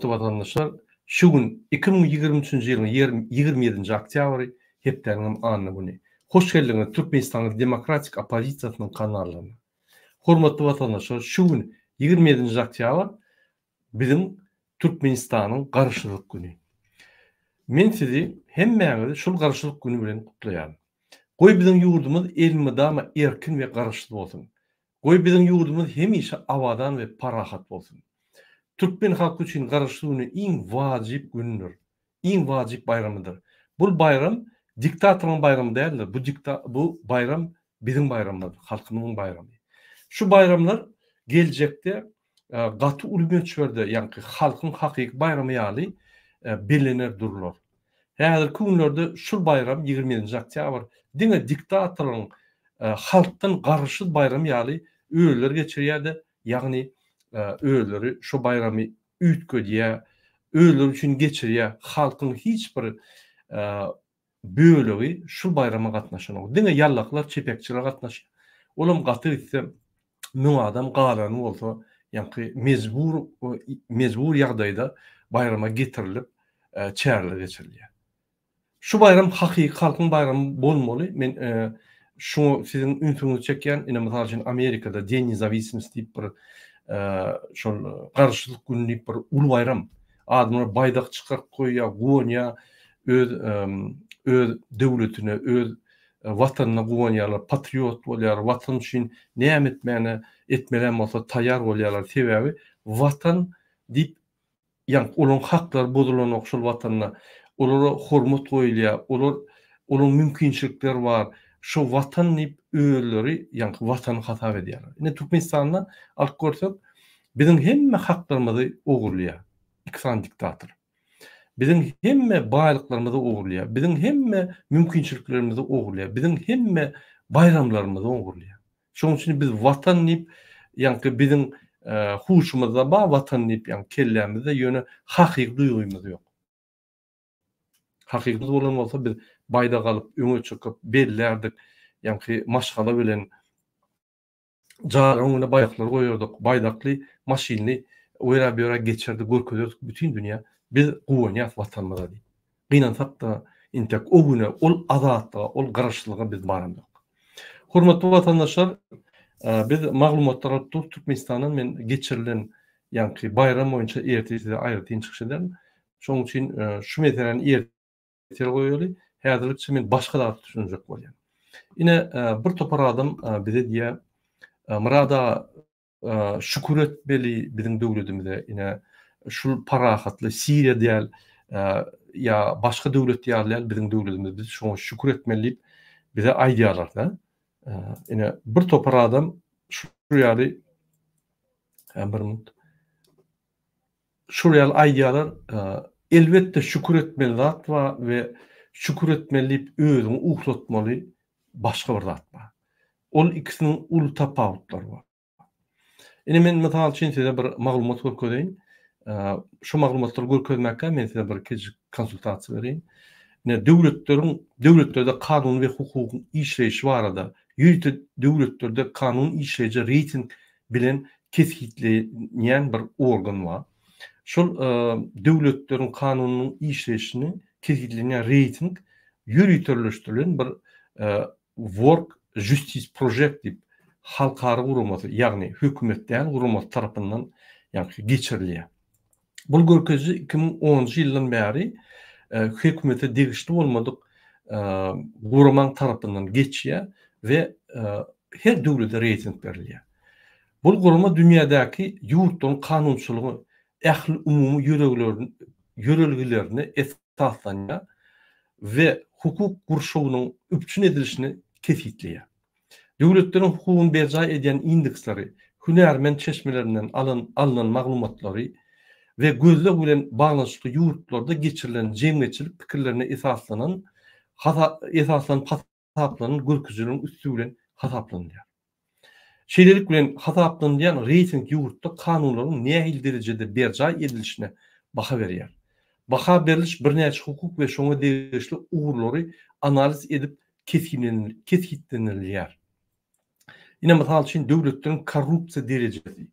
vatandaşlar, şu gün 2023 yılın 27. oktyabry hepdeniň anyny güni. Hoş geldiňiz Türkmenistanyň Demokratik Opozisiýasynyň kanallarına. Hormatly vatandaşlar, şu gün 27. oktyabr bizim Türkmenistanyň garşylyk güni. Men sizi hemmäňizi şol garşylyk güni bilen kutlaýarym. Goý biziň ýurdumyz elmydama erkin we garşyly bolsun. Goý biziň ýurdumyz hemişe awadan we parahat bolsun. Türkmen halkı üçin garşylyk güni iň wajyp gündür. Iň wajyp bayramydyr. Bu bayram diktatorun bayramı değildir. Bu bayram bizim bayramımız, halkımızın bayramı. Şu bayramlar gelecekte gaty ulmöçberde, yani halkın hakyky bayramı ýaly bellener durlar. Häzirki günlerde şu bayram 27. oktyabr diňe diktatorun halkdan garşy bayramı ýaly öýler geçirýärdi. Ýagny öýleri şu bayramı üýtgedýär, öýler üçin geçirýär. Halkyň hiç bir bölegi şu bayrama gatnaşan. Diňe ýallaklar, çepekçiler gatnaşýar. Olam gaty etse müň adam galany bolsa, ýani mezbur ýagdaýda bayrama getirilip çärle geçirilýär. Şu bayram hakyky halkyň bayramy bolmaly. Men şu sizin ünsüňizi çekýän, ine mysal üçin Amerikada Den Nizawistnisty diýip bir şol garşylyk günü bir ulu bayram. Adamlar baydak çykaryp goýýar, goňýar, öz döwletine, öz watanyna goňýarlar, patriot bolýar, watan üçin näme etmelen bolsa taýýar bolýarlar. Sebebi watan diýip, ýani olaň haklary bozulan okşul watanyna olara hormat goýulýar, olaň mümkinçilikleri bar. Şu watan diýip öýleri, ýani watany hatap edýärler. Ine Türkmenistandan alyp görsek, biziň hemme haklarymyzy ogurlaýar ikisany diktator. Biziň hemme baýlyklarymyzy ogurlaýar, biziň hemme mümkinçiliklerimizi ogurlaýar, biziň hemme bayramlarymyzy ogurlaýar. Şoň üçin biz watan diýip, ýani biziň huşumyzda ba watan diýip, ýani kellämizde ýöne hakyky duýgumyz ýok. Hakyky bolan bolsa biz bayda galyp öňe çykyp bellerdik, ýani maşgala bilen jaranyna baýaklar goýardyk, baýdakly maşinli öýra bir geçirdi, görkezdik bütün dünýä. Biz goňýas watanymyza diýip. Gynansak da intek o güne, ol azatlyga, ol garşylyga biz barandyk. Hormatly watandaşlar, biz maglumatlar alyp Türkmenistanyň men geçirilen ýani bayram boýunça ertesi aýrytyn çykyş ederim. Şoň üçin şu meseleni ertel goýaly. Häzirlikçe men başga da düşünjek bolýan. Ine bir topar adam bize diýär, murada şükür etmeli biziň döwletimize, ine şul parahatly Siriýa diýär, ýa başga döwlet diýerler biziň döwletimiz, biz şoňa şükür etmeli bize aýdýarlar da. Ine bir topar adam şu ýaly bir minut. Şu ýaly aýdýarlar, elbetde şükür etmeli zat we şükür etmeli özüňi uklatmaly başga bir zat bar. Ol ikisiniň ulu tapawutlary bar. Ine men mysal üçin size bir maglumat görkezýän. Şu maglumatlary görkezmäkkä men size bir kiçik konsultasiýa bereyim. Ne döwletlerde kanun we hukukyň işleýişi barada, ýürütip döwletlerde kanun işleýiji reyting bilen kesgitlenýän bir organ bar. Şol döwletleriň kanunynyň işleýişini kesgitlenýän reyting ýürütürleşdirilen bir work justice project diýip halkara gurulmasy, ýagny hökümetden gurulmasy tarapyndan ýani geçirilýär. Bu görkezji 2010-njy ýyldan bäri hökümete degişli bolmadyk gurulman tarapyndan geçýär we her döwlete reyting berilýär. Bu gurulma dünýädäki ýurtlaryň kanunçylygy, ähli umumy ýörelgilerini esaslanýar we hukuk gurşuwynyň üpçün edilişini kesgitleýär. Döwletleriň hukugyny berja edýän indeksleri, hünärmen çeşmelerinden alınan maglumatlary we gözle bilen baglanşykly ýurtlarda geçirilen jemgyçilik pikirlerine esaslanan hasaplanan görkezleriň üstü bilen hasaplanýar. Şeýlelik bilen hasaplanýan reyting ýurtda kanunlaryň nähil derejede berja edilişine baha berýär. Baha beriliş birnäçe hukuk we şoňa degişli uğurlary analiz edip kesgitlenilýär. Ine mysal üçin döwletleriň korrupsiýa derejesi.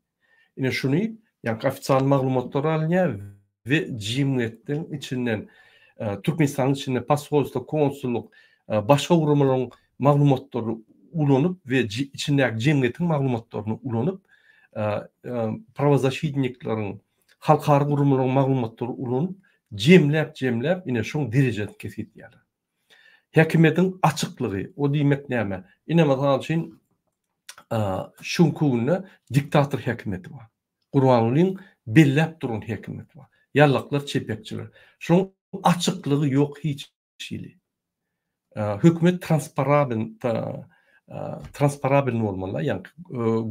Ine şuny ýani ofitsial maglumatlar alınýar ve cemiyetlerin içinden Türkmenistan'ın içinde pasolluk, konsulluk, başka kurumların maglumatları ulanıp ve içindeki cemiyetin maglumatlarını ulanıp pravazashidniklerin halkar kurumların maglumatları ulanıp cemlep yine şoň derejet kesip ýaly. Häkimetin açyklygy, o diýmek näme? Ine mesela üçin şunkuny diktator häkimeti bar. Gurbanulyň bellep duran häkimeti bar. Ýallaklar, çepekçiler. Şoň açyklygy ýok hiç şeýle. Hökümet transparabel bolmaly, ýani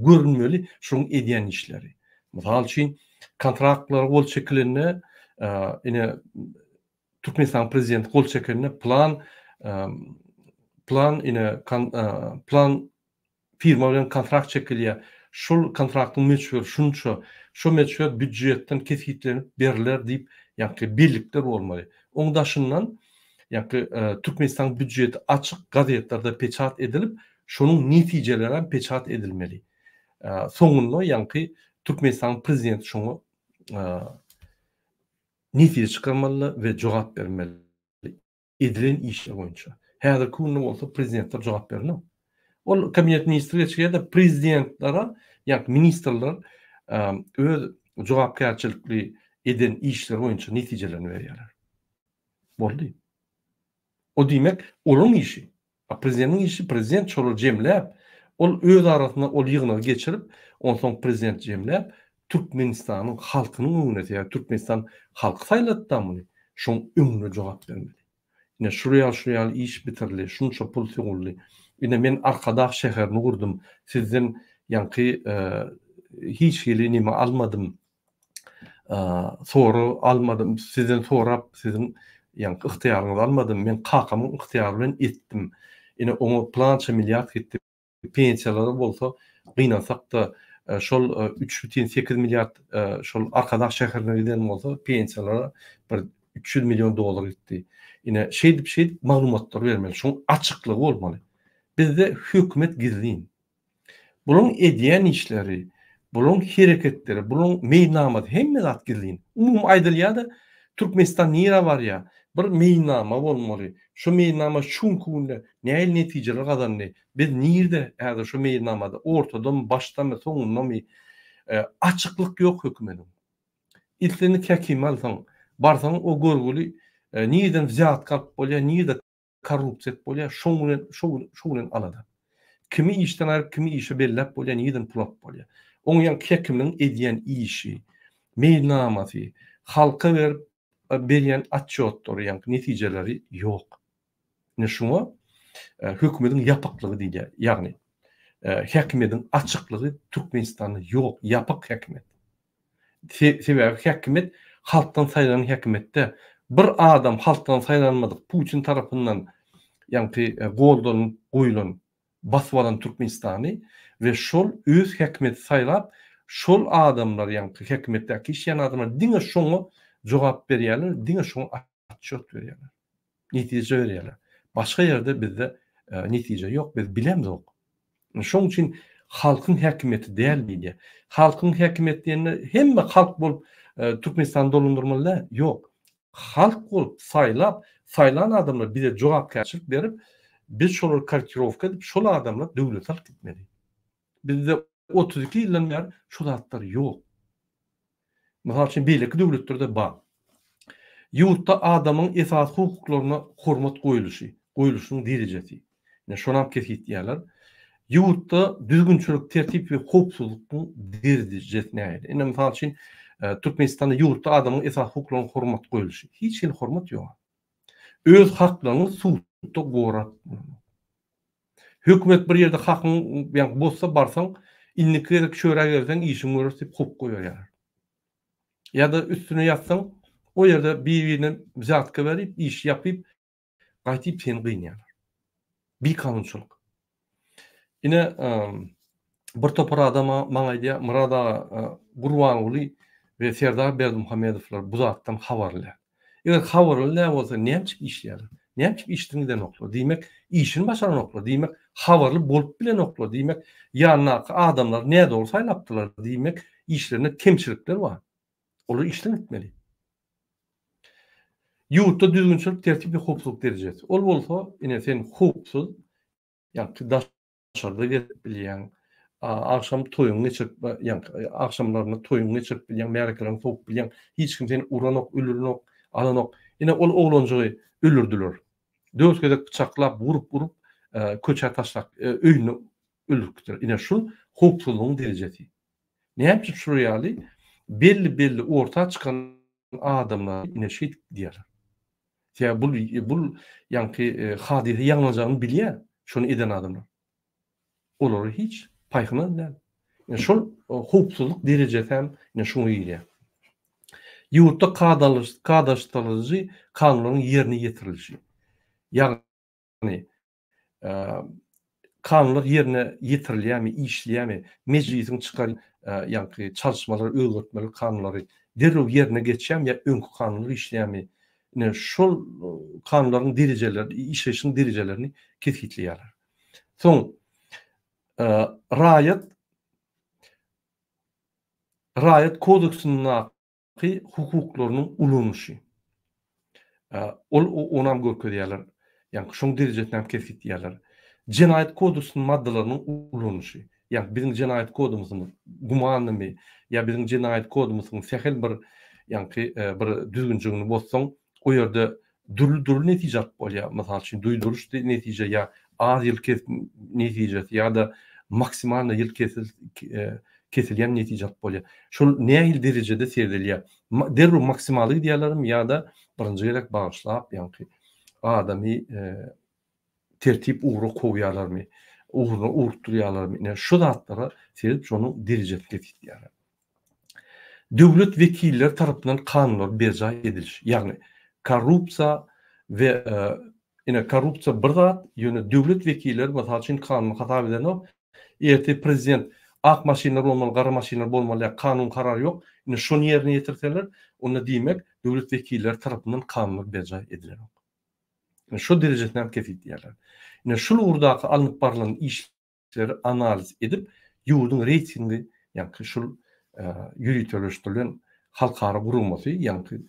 görünmeli şoň edýän işleri. Mysal üçin kontraktlar gol çekilenine ine Türkmenistan prezidenti gol çekilenine plan firma bilen kontrakt çekilýär. Şol kontraktyň meçhur şo meçhur büdjetden kesitlenip beriler diýip ýani birlikler bolmaly. Oňdaşyndan ýani Türkmenistan büdjeti açyk gazetlerde peçat edilip şonuň netijeleri peçat edilmeli. Soňunda ýani Türkmenistan prezidenti şoňa netije çykarmaly we jogap bermeli. Edilen işler boýunça. Häzir kunny bolsa prezidentler jogap berýär. Ol kabinet ministrleri de prezidentlere, ýani ministrler öz jogapkärçilikli eden işler boýunça netijelerini berýärler. Boldy. O diýmek olaryň işi. Prezidentiň işi, prezident şol jemläp, ol öz arasynda ol ýygyny geçirip, onsoň prezident jemläp Türkmenistanyň halkynyň öňüne, Türkmenistan halky saýlatdymy, şoň öňüne jogap bermeli. Ine şuraya iş bitirli, şunça pul tögülli. Ine men Arkadaş şäherini gurdum. Sizden ýani hiç nime almadım. Soru almadım. Sizden sorap, sizin ýani ihtiýaryňyzy almadım. Men kakamyň ihtiýary bilen etdim. Ine oňa plança milliard gitdi. Pensiýalary bolsa, gynansak da şol 3,8 milliard şol Arkadaş şäherine giden bolsa, pensiýalara bir 300 milyon dolar gitdi. Ine şeýdip maglumatlar bermeli. Şoň açyklygy bolmaly. Bizde hükümet gizlin. Bunun edýän işleri, bunun hereketleri, bunun meýnamaty hemme zat gizlin. Umum aýdylýar-da Türkmenistan nire var ya, bir meýnama bolmaly. Şu meýnama şunkuny näil netijeler gazandy. Biz nirde häzir şu meýnamada ortadan başdan we soňundan açyklyk ýok hökümetiň. İlkini käkim alsaň, barsaň o görgüli nirden zat kalıp bolýar, nirde korrupsiýa bolýar, şoň bilen alada. Kimi işden aýryp, kimi işe bellep bolýar, nirden pul alyp bolýar. Oňa häkimiň edýän işi, meýnamaty, halka berýän atçotlar, ýani netijeleri ýok. Ne şuňa hökümetiň ýapyklygy diýilýär. Ýagny häkimetiň açyklygy Türkmenistanda ýok, ýapyk häkimet. Sebäbi häkimet halkdan saýlanan häkimetde bir adam halkdan saýlanmadyk Putin tarapyndan ýani goldan goýulan basyp alan Türkmenistany we şol öz häkimeti saýlap şol adamlar ýani häkimetdäki işleýän adamlar diňe şoňa jogap berýärler, diňe şoňa atçot berýärler. Netije berýärler. Başga ýerde bizde netije ýok, biz bilemzok. Şoň üçin halkyň häkimeti däl diýilýär. Halkyň häkimeti diýende hemme halk bolup Türkmenistan dolundurmaly ýok. Halk bolup saýlan adamlar bize jogapkärçilik berip, biz şolar korrektirovka edip, şol adamlar döwlet alyp gitmeli. Bizde 32 ýyldan beri şol zatlar ýok. Mysal üçin beýleki döwletlerde bar. Ýurtda adamyň esas hukuklaryna hormat goýuluşynyň derejesi. Ine şonam kesip diýerler. Ýurtda düzgünçilik, tertip we howpsuzlykyň derejesi näde? Ine mysal üçin Türkmenistanda ýurtda adamyň esas hukuklaryna hormat goýuluşy. Hiç hormat ýok. Öz haklaryny suwtda gorap. Hökümet bir ýerde hakyň ýani bolsa barsaň, inniki köre gelsen işin görür diýip hop goýarlar. Ya da üstüne ýatsaň, o ýerde bir-birine zatka berip, iş yapyp, gaýtyp seni gynýarlar. Bir kanunçylyk. Ine bir topar adama maňa aýdýar, Murada Gurbanoğlu we Serdar Berdimuhamedowlar bu zatdan habarlar. Eger habarlar bolsa näçe işleýär? Näçe işdiňden oklar? Diýmek, işini başaran oklar. Diýmek, habarly bolup bilen oklar. Diýmek, ýanyňky adamlar näde bolsa saýlapdylar. Diýmek, işlerinde kemçilikler bar. Olar işlen etmeli. Ýurtda düzgünçilik, tertip we howpsuzlyk derejesi. Ol bolsa, ine sen howpsuz, ýa-ni daşarda gerip bilýän, akşam toýuň geçirip, ýa-ni akşamlaryny toýuň geçirip bilýän, märekelerini sokup bilýän, hiç kim seni uranok, öldürenok, alanok. Ine ol oglanjygy öldürdiler. Döwsgedek bıçaklap, vurup, köçe taşlap, öýüni öldüripdir. Ine şu howpsuzlygyň derejesi. Näme üçin şu ýaly? Belli orta çykan adamlar ine şeýit diýerler. Ya bul ýanky hadise ýagnajagyny bilýär, şonu eden adamlar. Olary hiç paýhyna näme. Şol howpsuzlyk derejesi hem ine şoňa ýerler. Ýurtda kadaşdyrjy kanunlaryň ýerine ýetirilişi. Ýagny kanunlar ýerine ýetirilýärmi, işleýärmi, meclisiň çykar ýanky çalışmalar, öwretmeli kanunlary derrew ýerine geçýärmi ýa öňkü kanunlar işleýärmi? Ine şol kanunlaryň derejeleri, işleşiň derejelerini kesgitleýärler. Soň Raýat kodeksiniň hukuklarynyň ulanýşy. Ol onam görkezýärler. Ýani şoň derejesinde hem kesgitleýärler. Cinayet kodeksiniň maddalarynyň ulanýşy. Ýani biziň cinayet kodumyzyň gumanymy ýa biziň cinayet kodumyzyň sehel bir ýani bir düzgünçigini bozsaň, o ýerde dürli netijat bolýar. Mysal üçin duýduruş netije ýa az ýyl netijesi ýa-da maksimal ýyl kesilýän netijat bolýar. Şol nähil derejede serdilýär? Derrew maksimaly diýerlermi ýa-da birinji gerek bagyşlap ýani adamy tertip uğru koýýarlarmy? Uğruna uğurtdurýarlarmy? Ine şu zatlara serip şonu derejesine kesgitleýärler. Döwlet wekilleri tarapyndan kanunlar beja edilişi. Ýagny korrupsiýa we ine korrupsiýa bir zat, ýöne döwlet wekilleri mysal üçin kanuny hata bilenok, erti prezident ak maşinler bolmaly, gara maşinler bolmaly, kanun karar ýok. Ine şonu ýerine ýetirseler, onda diýmek döwlet wekilleri tarapyndan kanunlar beja edilenok. Ine şu derejesine hem kesgitleýärler. Ine şol urdaky alınıp barılan işleri analiz edip, ýurduň reytingi, ýani şol ýürütülüşdirilen halkara gurulmasy, ýani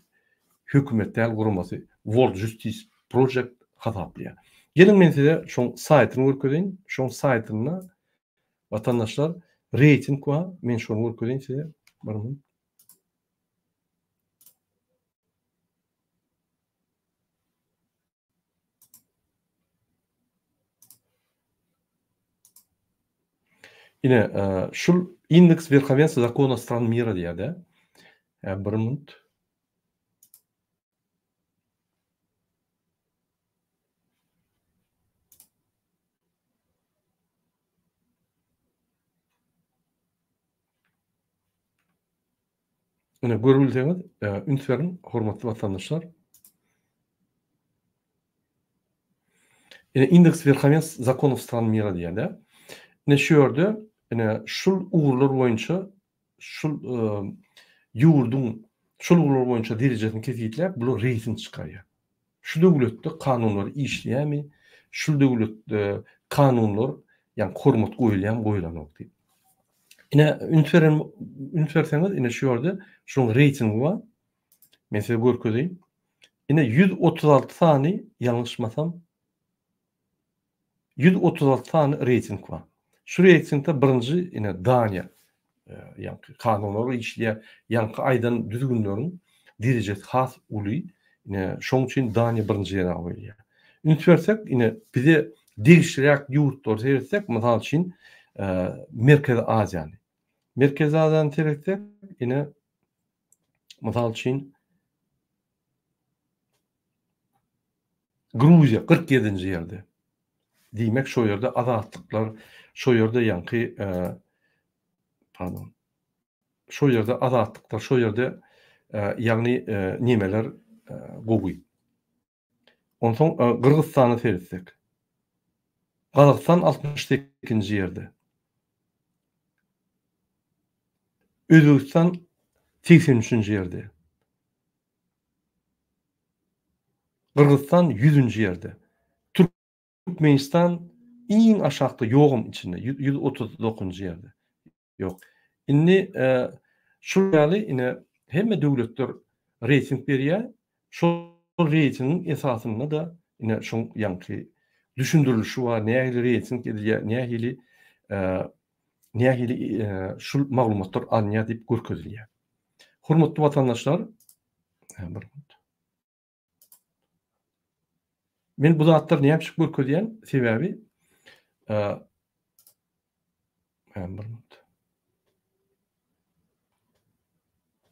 hökümetdäl gurulmasy, World Justice Project hasaplaýar. Gelin men size şoň saýtyny görkezýän, şoň saýtyna vatandaşlar reyting bar, men şonu görkezýän size. Barmy? Ine şul indeks верховенства закона стран мира diýär-de. Bir minut. Ine görülýär, ünsverin hormatly vatandaşlar. Ine indeks верховенства законов стран мира diýär-de. Ine şu ýerde ine şul uğurlar boýunça şul ýurduň şul uğurlar boýunça derejesini kesgitläp bu reyting çykarýar. Şu döwletde kanunlar işleýärmi? Şu döwletde kanunlar ýani hormat goýulýan goýulanok diýip. Ine ünsverseňiz ine şu ýerde şoň reytingi bar. Men size görkezýän. Ine 136 sany ýalňyşmasam 136 sany reyting bar. Şu reytingde birinji ine Daniýa ýani kanunlary işleýär, ýani aýdan düzgünleriň derejesi has uly. Ine şoň üçin Daniýa birinji ýere goýulýar. Ünsversek ine bize degişdirýär ýurtlar seýretsek, mysal üçin Merkez Aziýany. Merkez Aziýany seýretsek ine mysal üçin Gruziýa 47-nji ýerde. Diýmek şo ýerde azatlıklar, şo ýerde ýanky pardon. Şo ýerde azatlıklar, şo ýerde ýagny nimeler gowy. Onsoň Kırgızstany seýretsek. Kazakystan 68-nji ýerde. Özbekistan 83-nji ýerde. Kırgızstan 100-nji ýerde. Türkmenistan iň aşagda ýogum içinde 139-njy ýerde. Ýok. Indi şu ýaly ine hemme döwletler reyting berýär. Şol reytingin esasında da ine şoň ýanky düşündirilişi bar. Nähili reyting edilýär, nähili şul maglumatlar alınýar diýip görkezilýär. Hormatly watandaşlar, bir men bu zatlar näme şip görkezýän sebäbi bir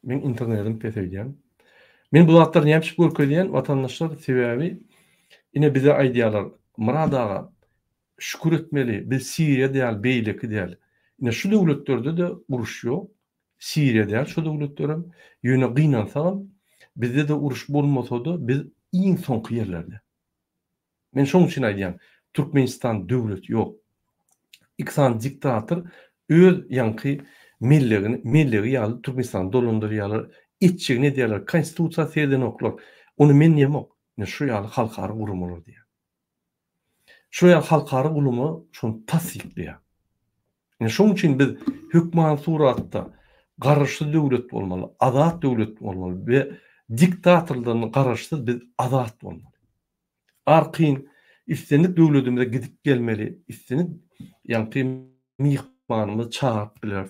men internetim pesedýän. Men bu zatlar näme şip görkezýän watandaşlar sebäbi ine bize aýdýarlar, Murad aga, şükür etmeli, biz Siriýa däl, beýleki däl. Ine şu döwletlerde de uruş ýok. Siriýa däl, şu döwletlerim ýöne gynansaňam, bizde de uruş bolmasa-da biz iň soňky ýerlerde. Men şoň üçin aýdýan, Türkmenistan döwlet ýok. İksan diktator öz ýanky millegi ýaly Türkmenistan dolandyrýarlar, etçigini diýerler, konstitusiýa serden oklar. Onu men ýemok. Ne şu ýaly halkary gurum bolar diýär. Şu ýaly halkary gurumy şonu tasdikleýär. Şoň üçin biz hökman suratda garaşly döwlet bolmaly, azat döwlet bolmaly we diktatorlygyny garaşsyz biz azat bolmaly. Arqyn istendik döwletimize gidip gelmeli, istendik ýanky mihmanymyz çağıryp biler.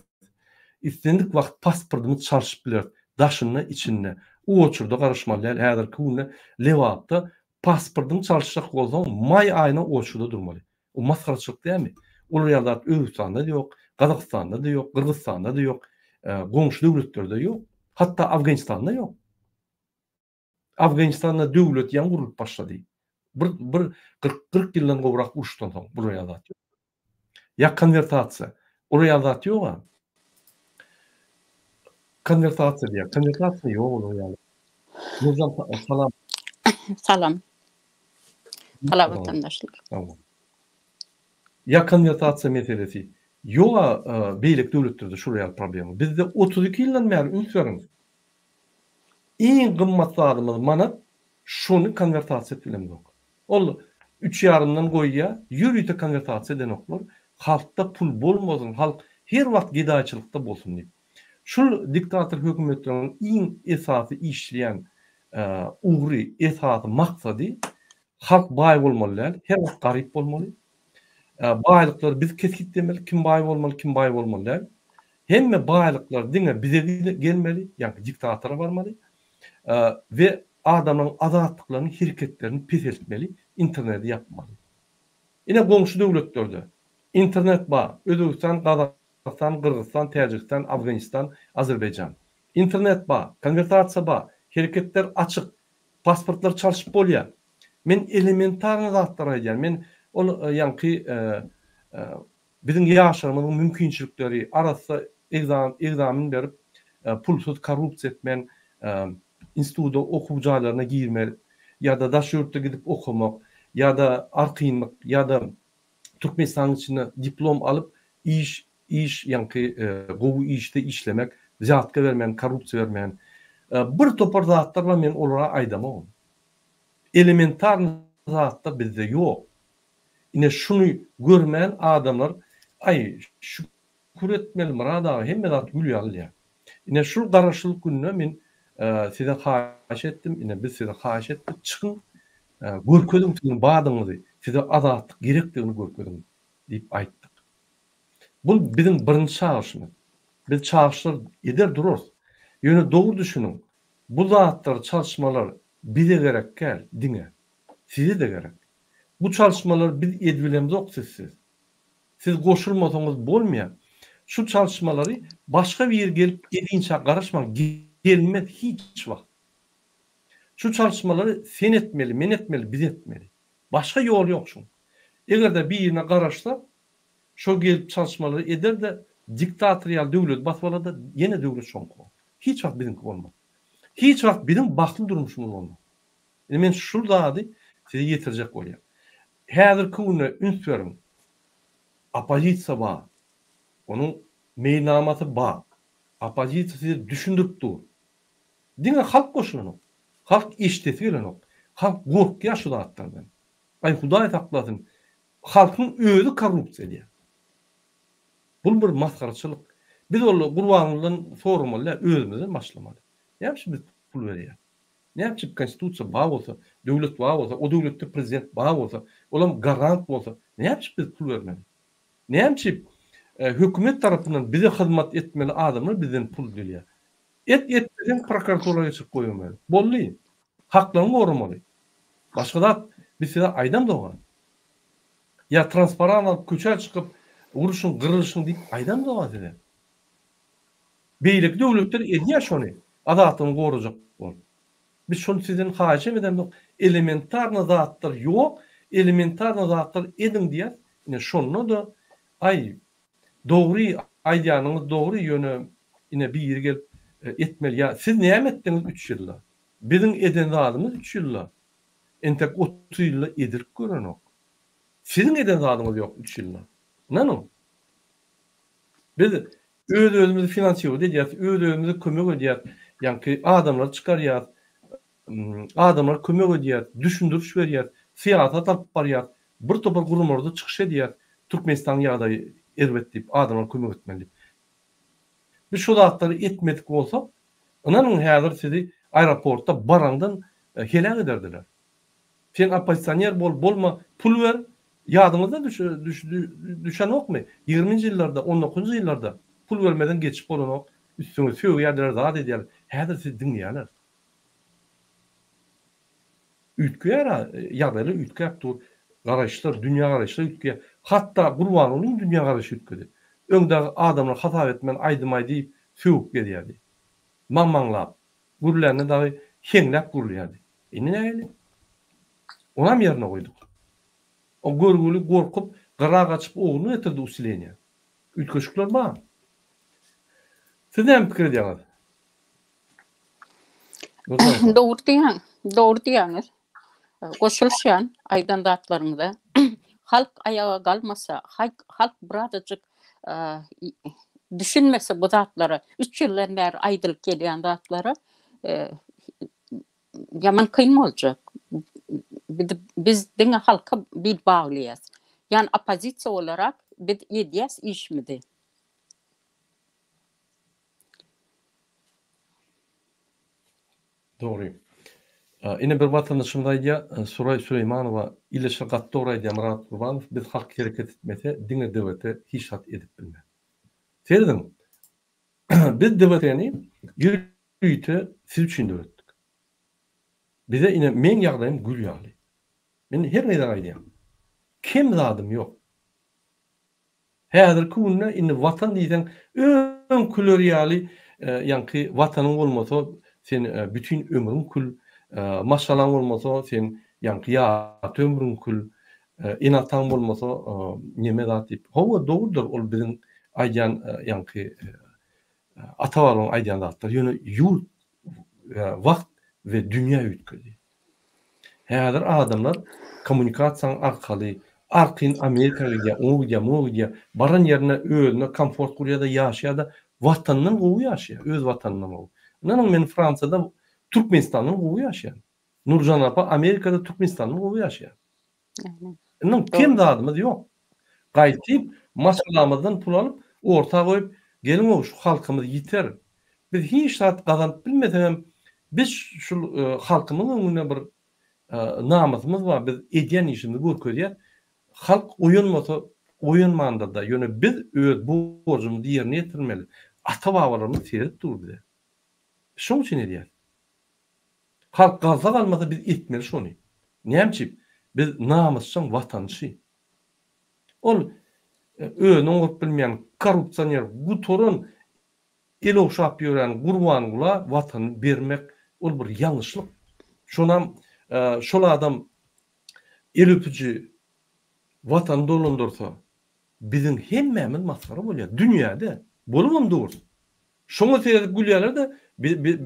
İstendik wagt pasportymyz çalyşyp biler, daşyna içinde. O uçurda garaşmalylar häzirki günde lewapda pasportyň çalyşjak bolsa may aýyna oçurda durmaly. O maskaraçylyk dälmi? Ol ýerler Özbekistanda da ýok, Gazakstanda da ýok, Kyrgyzstanda da ýok, goňşy döwletlerde ýok, hatda Afganistanda ýok. Afganistanda döwlet ýa gurulyp başlady. Bir 40 ýyldan gowrak uruşdan soň bu ýerler ýok. Ya konvertasiýa. O ýerler ýok. Konvertasiýa diýär. Konvertasiýa ýok ol ýerler. Nurcan salam. Salam. Salam vatandaşlar. Tamam. Ya konvertasiýa meselesi. Ýoga beýlik döwletlerde şu ýaly problem. Bizde 32 ýyldan bäri ünsüriňiz. Iň gymmat zadymyz manat şonu konvertasiýa etmeliňiz. Ol 3,5-dan goýýa ýürüýte konvertasiýa eden oklar. Halkda pul bolmasyn, halk her wagt gidaçylykda bolsun diýip. Şul diktator hökümetleriniň iň esasy işleýän ugry esasy maksady halk baý bolmaly, her wagt garyp bolmaly. Baýlyklar biz kesip demeli, kim baý bolmaly, kim baý bolmaly. Hemme baýlyklar diňe bize gelmeli, ýani diktatora barmaly. We adamyň azatlyklaryny, hereketlerini peseltmeli, internetde ýapmaly. Ine goňşy döwletlerde internet bar, Özbekistan, Gazakistan, Kırgızstan, Tacikistan, Afganistan, Azerbaycan. İnternet bar, konvertasiýa bar, hereketler açyk, pasportlar çalyşyp bolýar. Men elementar zatlar aýdýan. Men ol ýanky biziň ýaşarymyzyň mümkinçilikleri arasy egzamin berip pulsuz korrupsiýa etmen, institutda okuwjalaryna girmek, ýa-da daş ýurtda gidip okumak, ýa-da arqynlyk, ýa-da Türkmenistan içinde diplom alıp iş ýanky gowy işte işlemek, zatka bermen, korrupsiýa bermen. Bir topar zatlar var, men olara aýdamam. Elementar zatlar bizde ýok. Ine şunu görmeyen adamlar şükür etmeli Murad aga, hemme zat gülýärler. Ine şu garaşylyk gününe men size haýyş etdim, ine biz size haýyş etdik, çykyn, görkezin sizin badyňyzy, size azatlyk gerekdigini görkezin diýip aýtdyk. Bu bizim birinci çağrışymyz. Biz çağrışlar eder dururuz. Ýöne dogry düşünüň. Bu zatlar çalışmalar bize gerek gel, diňe. Size de gerek. Bu çalışmalar biz edilmemiz ok sizsiz. Siz goşulmasaňyz bolmaýar. Şu çalışmaları başka bir yer gelip edinçe garaşmak gelmez hiç wagt. Şu çalışmaları sen etmeli, men etmeli, biz etmeli. Başka yol yok şun. Eger bir ýerine garaşsa, şo gelip çalışmaları eder de diktatorial döwlet basbalada ýene döwlet şonko. Hiç wagt bizimki bolmaz. Hiç wagt bizim bakly durmuşymyz bolmaz. Men şurada size yetirjek bolýar. Häzirki günde ünsüriň opozisiýa bar. Onuň meýilnamasy bar. Opozisiýa sizi düşündirip dur. Diňe halk goşulanok. Halk iştesi gelenok. Halk gorkýar şu zatlardan. Ay Hudaý saklasyn. Halkyň özü korrupsiýa diýär. Bu bir maskaraçylyk. Biz ol gurbanlygyň sormaly, özümizden başlamaly. Ýa-da biz pul berýär. Ne yapacak konstitusiya bağ olsa, devlet bağ olsa, o devlette prezident bağ olsa, olam garant olsa, ne yapacak biz pul vermeli? Ne yapacak hükümet tarafından bize hizmet etmeli adamlar bizden pul diliyor. Etmeden prokuraturaya çıkıp koymalı. Bolli. Haklarını korumalı. Başka da bir size aydam da var. Ya transparan alıp köçe çıkıp vuruşun, kırılışın deyip aydam da var dedi. Beylik devletler ediyor şunu. Adaletini koruyacak. Biz şunu sizin haşa edem elementar nazatlar yok. Elementar nazatlar edin diye. Yine şunu da doğru aydiyanınız doğru yönü yine bir yere gelip etmeli. Ya siz ne ettiniz 3 yılda? Bizim eden zadımız 3 yılda. Entek 30 yılda edirip gören ok. Sizin eden zadımız yok 3 yılda. Nano? Biz özümüzü finansiyo ediyat, özümüzü kömek ediyat. Yani adamlar çıkarıyat, adamlar kömek ediyat, düşündürüş veriyat, siyasat alıp barıyat, bir topar kurumlarda çıkış ediyat, Türkmenistan yağdayı elbet deyip adamlar kömek etmeli. Biz şu dağıtları etmedik olsa, onların hazır sizi aeroportta barandan helak ederdiler. Sen apazisyonier bolma pul ver, yadınızda düşen ok mu? 20. yıllarda, 19. yıllarda pul vermeden geçip olan ok, üstüne söv yerler zat ediyorlar. Hazır siz dinleyenler. Ütküyer, yağdayla ütkü yaptı. Karışlar, dünya karışlar ütküyer. Hatta kurbanının dünya karışı ütküdü. Öňde adamlar hata etmen aýdymay diýip söwüp gelýärdi. Mammanlap, gurlaryny da heňläp gurlýardy. Ine näle? Onam ýerine goýduk. O görgüli gorkup, gara gaçyp oğlunu etirdi usilenýär. Ütköşükler bar. Siz näme pikir edýäňiz? Doğru diýäňiz. Goşulşan aýdandatlaryňda halk ayağa kalmasa, halk birazcık düşünmese bu zatları, 3 yıldan beri aydılık gelen zatları yaman kıyım olacak. Biz dine halka bir bağlıyız. Yani opozisiya olarak biz yediyiz iş miydi? Doğru. Ine bir vatandaşımdaydı, Suray Süleymanova ile şirkat doğraydı Murat Kurbanov, biz halk hareket etmese dine devlete hiç hat edip bilme. Seyredin, biz devletini yürüyütü siz için devlettik. Bize ine men yağdayım gül yağlı. Ben her neyden aydıyım. Kim zadım yok. Hazır kunna ine vatan diyden ön külör yağlı, yankı vatanın olmasa sen bütün ömrün kül, maşalan olmasa sen yankı ya ömrün kül, inatan olmasa neme zatip. Hova doğrudur ol bizim aydan yankı atavalın aydan zatlar. Yani yurt, vakt ve dünya ütküdü. Hazır adamlar kommunikasyon arkalı, arkin Amerika'ya, Oğu'ya, baran yerine özüne konfort kuruya da yaşaya da vatanının oğu yaşaya, öz vatanının oğu. Nanın men Fransa'da Türkmenistan'ın oğu yaşayan. Nurcan Apa Amerika'da Türkmenistan'ın oğu yaşayan. Nanın kim dağıdımız yok. Gaytip masalamızdan pul alıp orta koyup gelin o şu halkımız yeter. Biz hiç saat kazanıp bilmesem biz şu halkımızın önüne bir namusumuz var. Biz ediyen işimizi görközüyor. Halk oyunmanda da yani biz öz borcumuzu yerine getirmeli. Ata-babalarımız seyredip durur bize. Şunun için ediyor. Halk gazda kalmasa biz etmeli şunu. Neyemçi? Biz namusçan vatançı. Ol öğünü olup bilmeyen korrupsiyoner bu torun el okşap yören gurbanıla vatanı vermek ol bir yanlışlık. Şonam şol adam el öpücü vatan dolandırsa bizim hemmemiz maskara bolýar. Dünyada bolmam doğru. Şoňa seyredip gülýärler de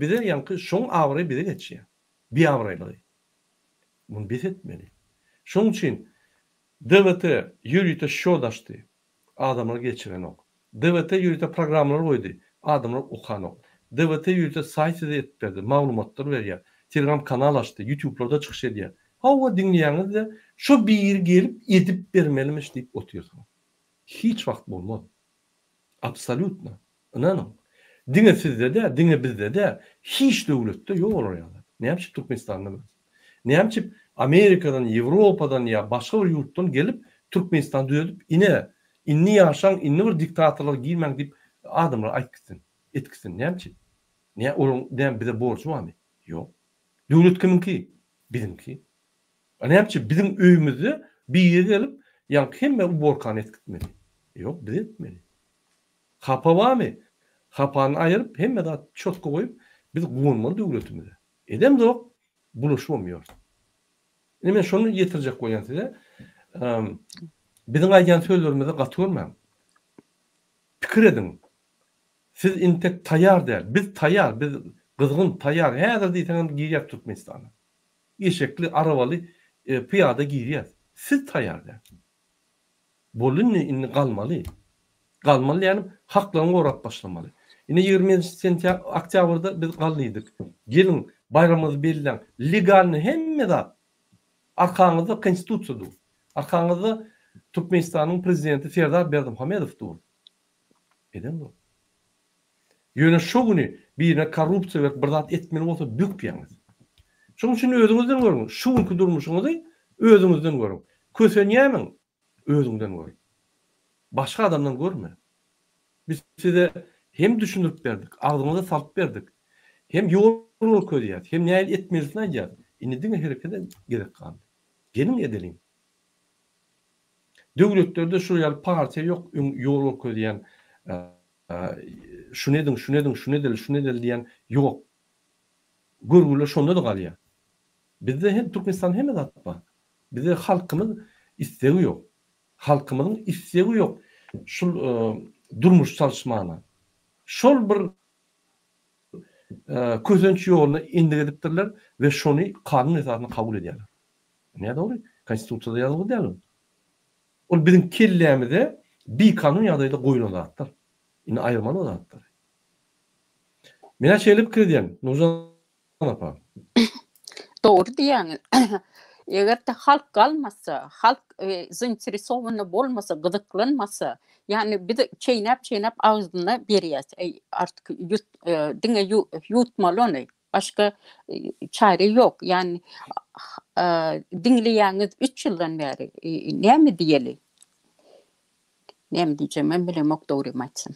bize yankı şoň awry bize geçýär. Bir awryly. Bunu biz etmeli. Şoň için devlete yürüte şodaştı. Adamlar geçiren ok. Devlete yürüte programlar koydu. Adamlar okan ok. Devlete yürüte sayısı ettirdi. Maglumatlar berýär. Telegram kanal açtı. YouTube'larda çıkış edýär. Hawa dinleýäňiz de şu bir gelip edip bermelimiş diýip oturýar. Hiç wagt bolmaz. Absolutna. Inanın. Dine sizde de, dine bizde de hiç devlette yok olýar. Näçe Türkmenistan'da? Näçe Amerika'dan, Avrupa'dan ya başga bir ýurtdan gelip Türkmenistan düzelip inni ýaşaň, inni bir diktatorlyk giymek dip adamlar aýtgysyn, etgysyn. Näçe? Ne onun dem bize borcu var mı? Yok. Döwlet kiminki? Bizimki. Näçe bizim öýümizde bir ýere gelip ýa hemme borkan etgitmeli. Yok, biz etmeli. Hapa var mı? Hapany aýryp hemme de çotko goýup biz guwunmaly döwletimize. Edem zok buluşmamıyor. Men şonu ýetirjek goýan size. Biziň aýdan sözlerimize gatyrmam. Pikir edin. Siz intek taýar däl. Biz taýar, biz gyzgyn taýar. Häzir diýsen giýýär Türkmenistana. Eşekli, arabaly, piýada giýýär. Siz taýar däl. Bolunny inni galmaly. Galmaly ýani haklaryny gorap başlamaly. Ine 20 oktýabrda biz gallydyk. Gelin bayramymyzy bellilen legalny hemme de arkaňyzda konstitusiýa dur. Arkaňyzda Türkmenistanyň prezidenti Serdar Berdimuhamedow dur. Edem bu. Ýöne şu güni birine korrupsiýa we bir zat etmeli bolsa bükpýäňiz. Şoň üçin özüňizden görüň. Şu günkü durmuşyňyzy özüňizden görüň. Kösenýämiň özüňden görüň. Başga adamdan görme. Biz size hem düşünüp berdik, agzyňyza salyp berdik. Hem ýol köýýär, hem näil etmelisin aýdýar. Indi diňe herekete gerek kaldy. Gelin edelim. Döwletlerde şu ýaly partiýa ýok, ýol köýýän şunu edin diýen ýok. Görgüle şonda da galýar. Bizde hem Türkmenistan hem de atma. Bizde halkymyz istegi ýok. Halkymyzyň istegi ýok. Şol durmuş çalışmagyna. Şol bir közenç ýoluna indiripdirler we şonu kanun esasyna kabul edýärler. Ne dogry? Konstitusiýada ýazılı däl. Ol biziň kellämizde bir kanun ýagdaýda goýulanatdyr. Ine aýyrmaly zatlar. Mene şeýle pikir edýän, Nurjan apa. Doğru diýäň. Eger de halk galmasa, halk zainteresowany bolmasa, gyzyklanmasa, yani bir de çeýnäp agzyna berýär. Artık diňe ýutmaly ony. Başka çare ýok. Yani dinleýäňiz 3 ýyldan beri näme diýeli? Näme diýjem, men bilemok dogry maçsam.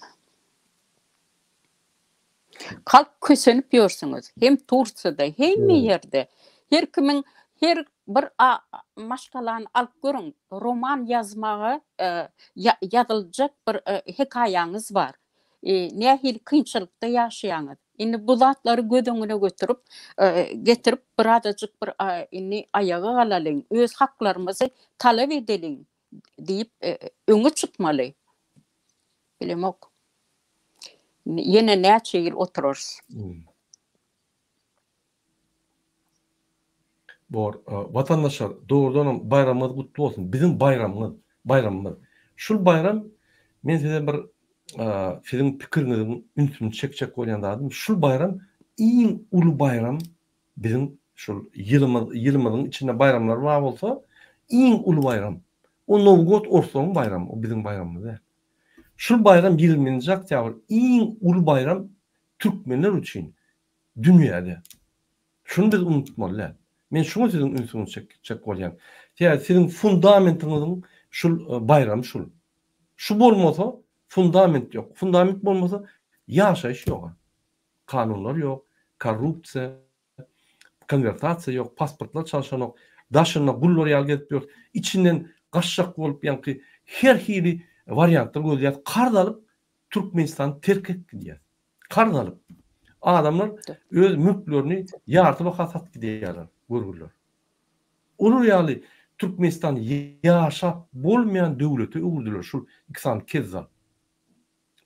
Halk kösenip ýörsiňiz. Hem Turkiýada, hem ýerde. Her kimin her bir maşgalan alyp görüň, roman yazmagy ýazyljak bir hekaýaňyz bar. Nähil kynçylykda ýaşaýaňyz. Indi bu zatlary gödüňüne getirip bir adajyk bir inni ayaga galalyň, öz haklarymyzy talap edeliň diýip öňe çykmaly. Bilemok. Ýene näçe ýyl otururs. Bor vatandaşlar doğrudan bayramımız kutlu olsun. Bizim bayramımız. Şul bayram men size bir sizin pikirinizin ünsünü çekecek bolýandadım. Şul bayram iň ulu bayram bizim şul ýylymyzyň içinde bayramlar bar bolsa iň ulu bayram. O Nowgot Orsoň bayramı, o bizim bayramımız. Şul bayram 20 oktýabr iň ulu bayram türkmenler üçin dünýäde. Şunu biz unutmaly. Men şunu sizin ünsünü çekecek bolýan. Ýa sizin fundamentiňiziň şul bayram şul. Şu bolmasa fundament ýok. Fundament bolmasa ýaşaýyş ýok. Kanunlar ýok, korrupsiýa, konvertasiýa ýok, pasportlar çalışan ýok, daşyna gullar ýaly gelip ýok. İçinden gaçjak bolup ýa-ki her hili variantlar gözləyip kardalyp Türkmenistan terk etdiler. Kardalyp adamlar öz mülklerini ýartyp hasat gidýärler, görgüler. Olur ýaly Türkmenistan ýaşap bolmayan döwleti öwürdiler şul iksan kezzap.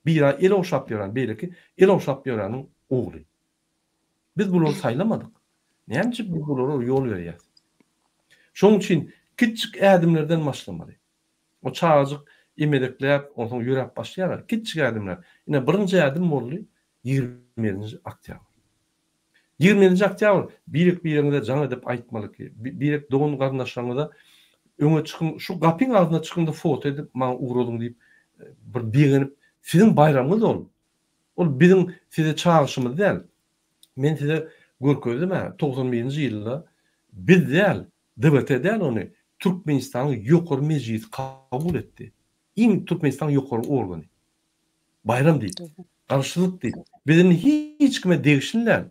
Bira el oşap ýören, beýleki el oşap ýöreniň ogly. Biz bulary saýlamadyk. Näçe biz bulary ýol berýär. Şoň üçin kiçik ädimlerden başlamaly. O çağajyk emedekläp, onuň ýörep başlaýar. Kiçik ädimler. Ine birinji ädim boldy 20 oktýabr. 20 oktýabr birlik ýerinde jaňa dep aýtmaly ki, birlik dogun garnaşlaryňda öňe çykyn, şu gapyň agzyna çykynda foto edip, maňa ugradyň diýip bir begenip, sizin bayramyňyz ol. Ol biziň size çağrışymyz däl. Men size görkezdi mi? 91-nji ýylda biz däl, DBT däl onu Türkmenistanyň ýokary mejlisi kabul etdi. İň Türkmenistan ýokary organy. Bayram diýip, garşylyk diýip. Bizni hiç kime degişinler.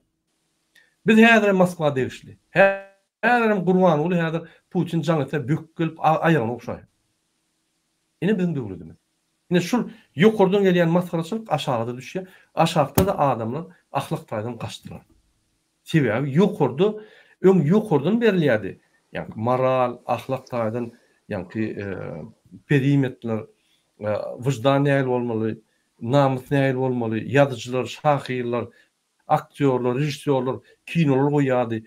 Biz häzir Moskwa degişli. Häzir Gurbanuly, häzir Putin jaňata bök gelip aýagyna okşaýar. Ine bizim döwletimiz. Ine şul ýokardan gelýän maskaraçylyk aşağıda düşýär. Aşağıda da adamlar ahlaktaýdan gaçdylar. Sebebi ýokarda ýokardan berilýärdi. Yani moral, ahlaktaýdan, yani perimetler, vicdan näil bolmaly, namus näil bolmaly, ýazyjylar, şahyrlar, aktyorlar, rejissyorlar kinolar goýýardy.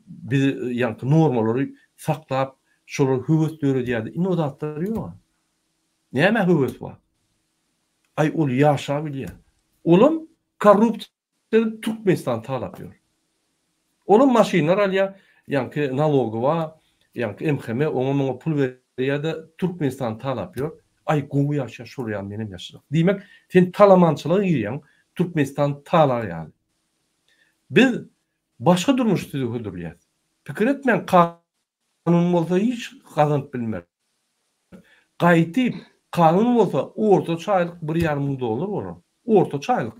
Bir yani normalary saklap, şolary höwetleri diýärdi. Ine o zatlar ýok. Näme höwet bar? Ay ol ýaşa bilýär. Olum korrupsiýa Türkmenistan talap ýör. Olum maşynalar alýar, yani nalogy var, yani MHM ona pul berýärdi, Türkmenistan talap ýör. Ay gowy ýaşa şuraya benim ýaşadyk. Diýmek, sen talamançylyk ýerýän, Türkmenistan talar ýaly. Biz başga durmuş düzgündirýär. Pikir etmeň kanun bolsa hiç gazanyp bilmer. Gaýtyp kanun bolsa orta çaýlyk $1,500 bolar. Orta çaýlyk.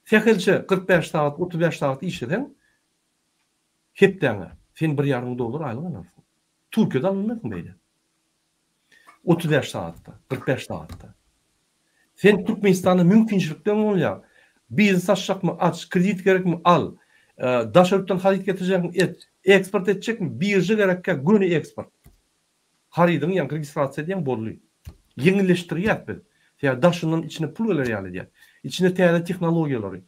Sekelçe 45 saat, 35 saat işleden hepdeňe sen $1,500 aýlyk alarsın. Türkiýede alınmaz beýle. 35 saatda, 45 saatda. Sen Türkmenistanyň mümkinçilikden bolýar. Biznes açacakmy, aç, kredit gerekmi, al. Daşarıptan harit getirecekmi, et. Eksport edecekmi, birje gerekke, göni eksport. Haridyň ýa registrasiýa diýen bolýar. Ýeňilleşdirýär biz. Ýa daşynyň içine pul gelerýär diýär. İçine täze tehnologiýalary,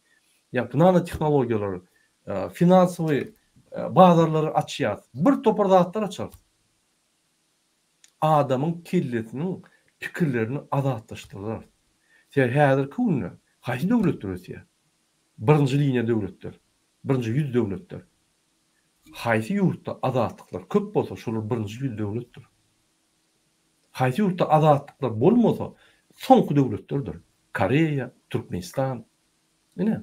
ýa nano tehnologiýalary, finansawy bazarlary açýar. Bir topar zatlar açar. Adamın killetinin pikirlerini azatlaşdırırlar. Häzirki günde haýsy döwletler ötýär? Birinji liniýa döwletler, birinji ýüz döwletler. Haýsy ýurtda azatlyklar köp bolsa, şolar birinji ýüz döwletdir. Haýsy ýurtda azatlyklar bolmasa, soňky döwletlerdir. Koreýa, Türkmenistan. Ine.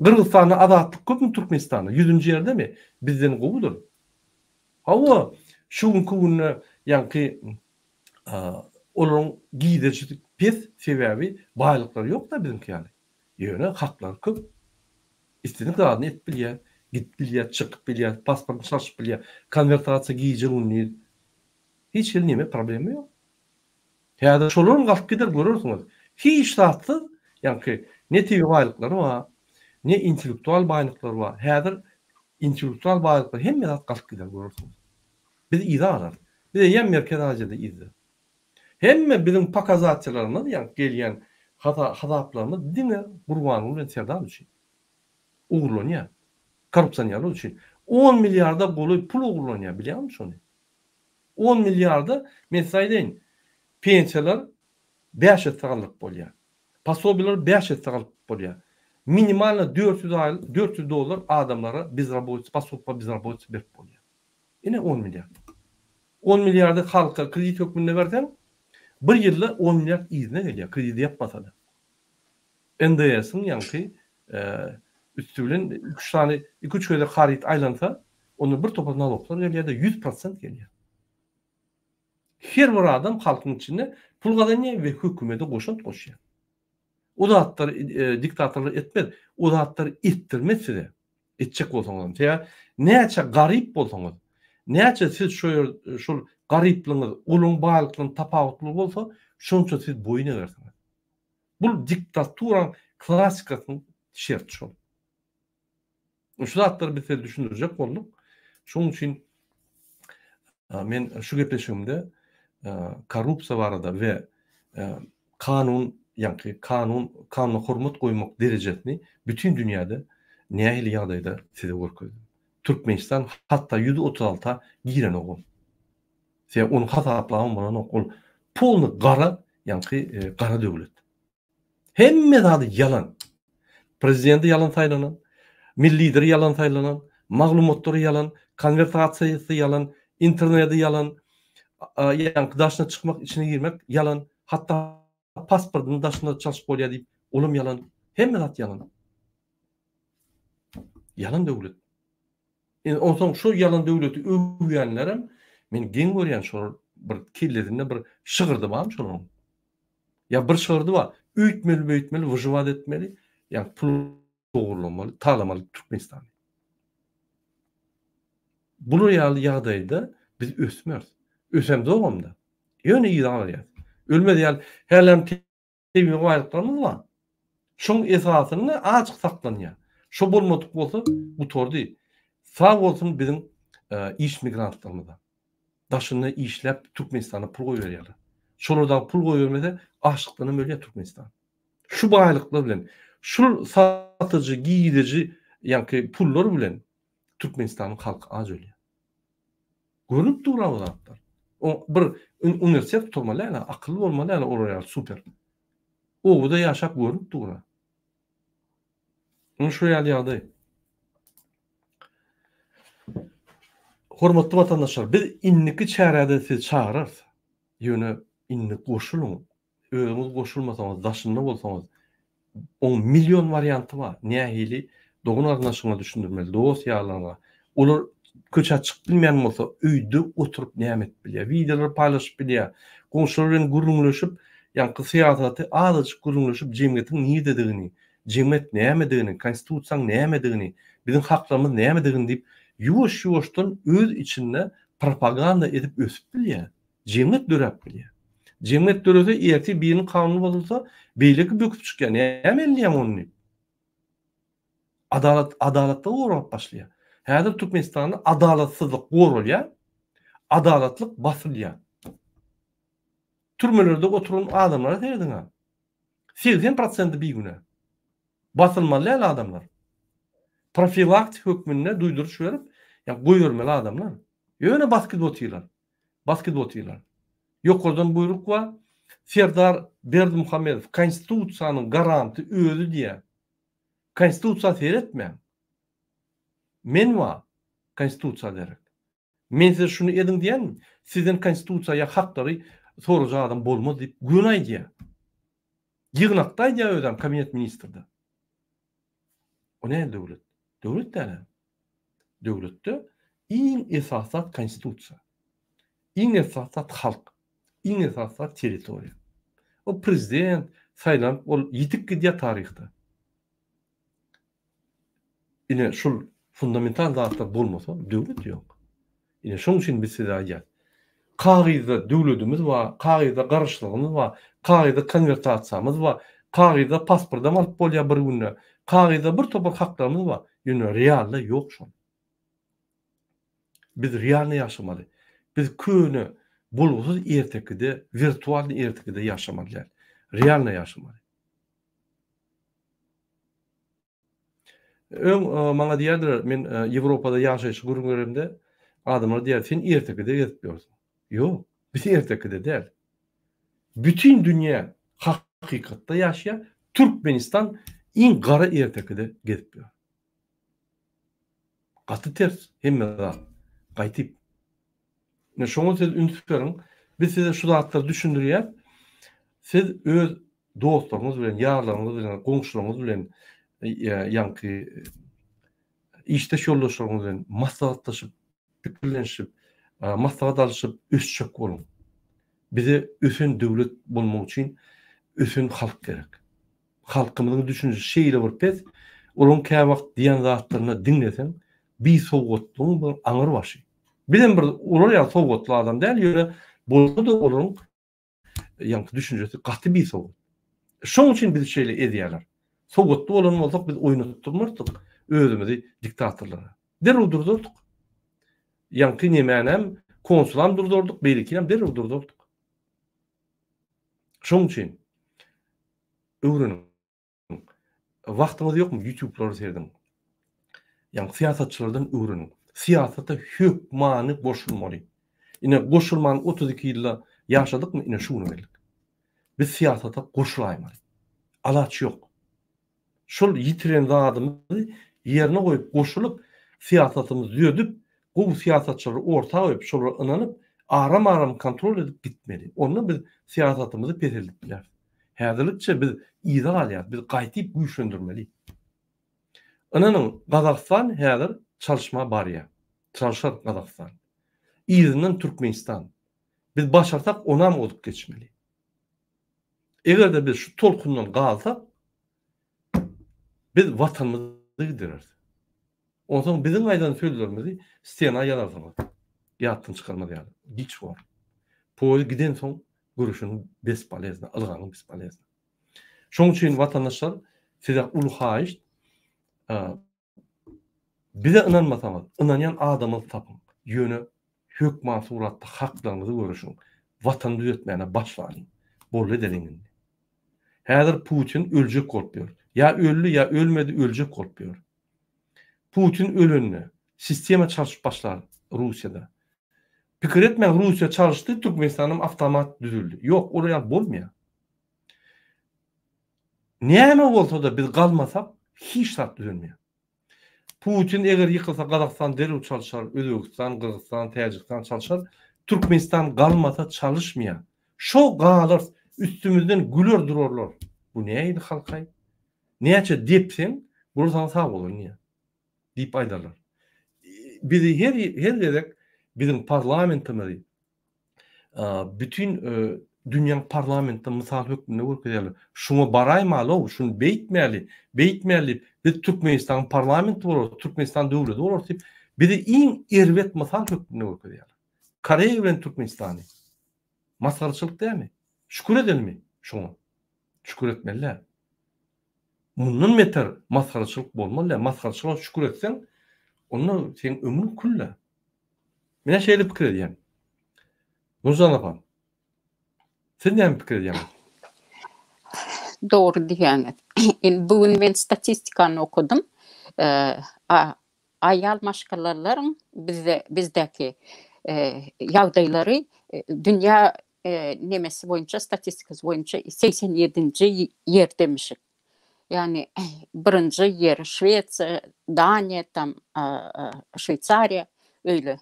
Kırgızstan'da azatlyk köpmü Türkmenistan'da? 100-nji ýerde mi? Bizden gobudur. Hawa şu günü yani onun giydirici pes sebebi baylıkları yok da bizimki yani. Yöne haklar köp. İstediğin kadarını et bilýär, git bilýär, çık bilýär, pasportunu şaşıp bilýär, konvertasiýa giýjegini. Hiç neme problemi yok. Häzir şolaryň galyp gider görürsüňiz. Hiç zatly, yani ne tebi baylyklary var, ne intellektual baylyklary var. Häzir intellektual baylyklary hemme zat galyp gider görürsüňiz. Biz izalar. Bir de ýem merkez Aziýada izle. Hemme bizim pakazatçylaryny, yani gelýän hataplaryny dine Gurbanuly Serdar üçin. Uğurlanýar. Korrupsiýalar üçin. 10 milyarda goly pul uğurlanýar, bilýär misin? 10 milyarda mesaýden pensiýalar 5 ýyllyk bolýar. Pasobiler 5 ýyllyk bolýar. Minimalna $400 adamlara bezraboýtsy, pasopa bezraboýtsy berip bolýar. Ine 10 milyar. 10 milyarda halka kredit hökmünde bersen, bir ýylda 10 milyar izne gelýär, kredit ýapmasa da. NDS'in yani üstülen 3 tane 2-3 köýde harit aýlansa, onu bir topa naloglar gelýär de 100% gelýär. Her bir adam halkyň içinde pul gazanýar we hökümete goşunt goşýar. O zatlar diktatorlar etmez, o zatlar ettirmezse de etjek bolsaňyz. Ýa näçe garyp bolsaňyz, näçe siz şol garyplygyňyz, ulun baýlyklygyň tapawutly bolsa, şonça siz boyun egersiňiz. Bu diktaturan klassikasynyň şerti şol. Şu zatlar bizi düşündirjek bolduk. Şoň üçin men şu gepleşigimde korrupsiýa barada we kanun, yani kanuna hormat goýmak derejesini bütün dünýäde nähili ýagdaýda size görkezdim. Türkmenistan hatta 136 giren oğul. Sen onu hataplaman bolan oğul. Polny gara, yani gara döwlet. Hemme zady yalan. Prezidenti yalan saýlanan, milli lideri yalan saýlanan, maglumatlary yalan, konvertasiýasy yalan, interneti yalan, yani daşına çıkmak, içine girmek yalan. Hatta pasportunu daşına çalışıp bolýar diýip, olum yalan. Hemme zat yalan. Yalan döwlet. Onsoň şu yalan döwleti öwýänlerem men geň görýän şol bir killerinde bir şygyrdy barmy şonuň. Ya bir şygyrdy bar. Üýtmeli, büýtmeli, wyjybat etmeli. Yani pul dogrulamaly, talamaly Türkmenistan. Bu ýaly ýagdaýda biz ösmüyoruz. Ösemde ogamda. Ýöne ýylan ýa. Ölmedi ýaly herlem tebi gaýryklarymyz bar. Şoň esasyny açyk saklanýar. Şo bolmadyk bolsa bu tordy. Sağ bolsun bizim iş migrantlarımıza. Daşyny işläp Türkmenistana pul goýberýärler. Şolardan pul goýbermese açlykdan ölýär Türkmenistan. Şu baýlyklar bilen, şu satyjy, giýdirji ýa-ni pullar bilen Türkmenistanyň halky az ölýär. Görüp durýar. O bir universitet tutmaly, akylly bolmaly, oraya super. O da ýaşap görüp durýar. Şu ýaly ýagdaý. Hormatly vatandaşlar, biz inniki çärede siz çağırarız. Ýöne innik goşuluň. Özüňiz goşulmasaňyz, daşynda bolsaňyz 10 milyon varianty bar. Nähili dogun arnaşyňa düşündirmeli, dost ýalarına. Olar köç açyk bilmeýän bolsa, öýde oturup näme bilýär, videolar paýlaşyp bilýär. Goşular bilen gurulmuşyp, ýa-ni syýasaty azajyk gurulmuşyp jemgyýetiň niýedigini, jemgyýet nämedigini, konstitusiýaň nämedigini, biziň haklarymyz nämedigini diýip ýuwaş-ýuwaşdan öz içinde propaganda edip ösüp bilýär. Jemgyýet dörep bilýär. Jemgyýet dörese erti biriniň kanuny bozulsa, beýleki böküp çykýar. Näme elýär ony? Adalatda uğrap başlıyor. Häzir Türkmenistanda adalatsyzlyk gorulýar, adalatlyk basylýar. Türmelerde oturan adamlara täýdiňa. 80% bir güne. Basylmaly adamlar. Profilaktik hökmünde duyduruş verip, yani goýurmaly adamlar. Ýöne basket otýlar. Ýokurdan buyruk var. Serdar Berdimuhammedow konstitusiýanyň garanty özü diýär. Konstitusiýa seretmeýän. Men wa konstitusiýa derek. Men size şunu ediň diýen, sizin konstitusiýaga haklary sorajak adam bolmaz diýip günaý diýär. Ýygnakda diýär özüm kabinet ministrinde. O näme döwlet? Döwlet däle. Döwletde iň esasat konstitusiýa. Iň esasat halk. Iň esasat territoriýa. O prezident saýlanıp ol ýitip gidýär taryhda. Ine şol fundamental zatlar bolmasa döwlet ýok. Ine şoň üçin biz size aýdýar. Kagyzda döwletimiz var, kagyzda garaşlygymyz var, kagyzda konvertasiýamyz var, kagyzda pasportda alyp bolýar bir günde, kagyzda bir topar haklarymyz var. Ýöne realda ýok şol. Biz realny ýaşamaly. Biz köni bolgusyz ertekide, virtual ertekide ýaşamalýar. Realny ýaşamaly. Maňa diýerler, men Ýewropada ýaşaýyş gürümlerinde adamlar diýer, sen ertekide gezip ýörsiň. Ýok, biz ertekide däl. Bütün dünýä hakykatda ýaşaýar, Türkmenistan iň gara ertekide gezip ýör. Gaty ters, hemme gaýtyp. Ne şoňa siz ünsüperiň, biz size şu zatlary düşündirýär. Siz öz dostlaryňyz bilen, ýarlaryňyz bilen, goňşularyňyz bilen ýa-ni işdeş ýoldaşlaryňyz bilen maslahatlaşyp, pikirlenişip, maslahat alyşyp ösçek bolun. Bize ösen döwlet bolmak üçin ösen halk gerek. Halkymyzyň düşünjesi şeýle bir pes, olaryň käwagt diýen zatlaryny dinlesen, bir sowgatlyň bir aňyr başy. Bilen bir olar ýa sowgatly adam däl, ýöne bolsa da olaryň ýa-ni düşünjesi gaty bir sowgat. Şoň üçin biz şeýle edýärler. Sowgatly bolan bolsak biz oýnatyp durmardyk özümizi diktatorlara. Derhal durdurdyk. Ýa-ni nämänem konsulam durdurdyk, beýlikinem derhal durdurdyk. Şoň üçin öwreniň wagtyňyz ýokmy YouTube'lary serdim. Ýa-ni siýasatçylardan öwreniň. Siýasata hökmany goşulmaly. Ine goşulmany 32 ýylda ýaşadykmy, ine şunu bildik. Biz siýasata goşulaýmaly. Alaç ýok. Şol ýitiren zadymy ýerine goýup goşulup siýasatymyzy ýödüp, bu siýasatçylary ortaga goýup, şolary ynanyp, aram-aram kontrol edip gitmeli. Onu biz siýasatymyzy peselip bilýär. Häzirlikçe biz ýyza alýar, biz gaýtyp güýçlendirmeli. Ananın Kazakistan häzir çalışma barýar. Çalışar Kazakistan. İzinin Türkmenistan. Biz başarsak onam olup geçmeli. Eger de biz şu tolkundan kalsak, biz vatanımızı gideririz. Ondan sonra bizim aydan sözlerimizi stena yalardılar. Yattın çıkarmadı yani. Hiç var. Poğuz giden son görüşünün besbalezine, ılganın besbalezine. Şoň üçin vatandaşlar size ulu haýyş bize inanmasaňyz, inanýan adamyny tapyň. Ýöne hökma suratda haklaryňyzy görüşiň. Watan düýetmäne başlaýyn. Bolle deliňin. Häzir Putin öljek bolýar. Ya öldü ya ölmedi, öljek bolýar. Putin ölünni sistema çalışyp başlar Russiýada. Pikir etmeň Russiýa çalışdy, Türkmenistanyň avtomat düzüldi. Ýok, olay bolmaýar. Näme bolsa da biz galmasak hiç şart düzelmeýär. Putin eger yıkılsa Kazakistan derhal çalışar, Özbekistan, Kırgızstan, Tacikistan çalışar. Türkmenistan galmasa çalışmaýar. Şo galar üstümizden güler durarlar. Bu näýdi halkay? Näçe depsen, bursan sağ bolar niye? Dip aydarlar. Bizi her gerek bizim parlamentimiz bütün dünýäň parlamentinde mysal hökmüne görkezýärler. Şuňa baraýmaly, şunu beýtmäli. Biz Türkmenistan parlamenti bolar, Türkmenistan döwleti bolar diýip bizi iň erwet mysal hökmüne görkezýärler. Koreýa bilen Türkmenistany. Masgarçylyk dälmi? Şükür edelmi? Şoňa. Şükür etmeliler. Mundan beter masgarçylyk bolmaly. Masgarçylyğa şükür etsen, onu sen ömrün kulla. Mene şeýle pikir edýän. Nurjan apam. Sen näme pikir edýän? Doğru diýäňiz. Bugün men statistikany okudum. Aýal maşgalaryň bizdäki ýagdaýlary dünýä nemesi boýunça, statistikasy boýunça 87-nji ýerdemişik. Yani birinji yer Şwetsiýa, Daniýa, tam Şweýçariýa öýle.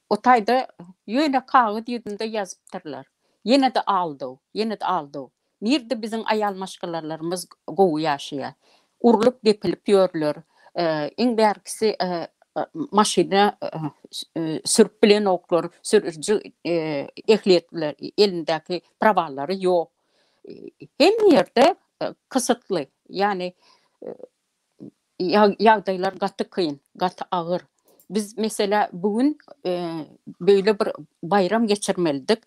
O taýda ýöne kağıt ýüzünde ýazypdyrlar. Ýene de aldy. Nerede bizim aýal maşgalalarymız gowy ýaşaýar. Urulup gepilip ýörler. Iň bärkisi maşina sürüp bilen oklar, sürücü ehliyetler, elindäki prawalary ýok. Hem ýerde kısıtlı. Yani ýagdaýlar gaty kıyın, gaty agyr. Biz mesela bugün böyle bir bayram geçirmelidik.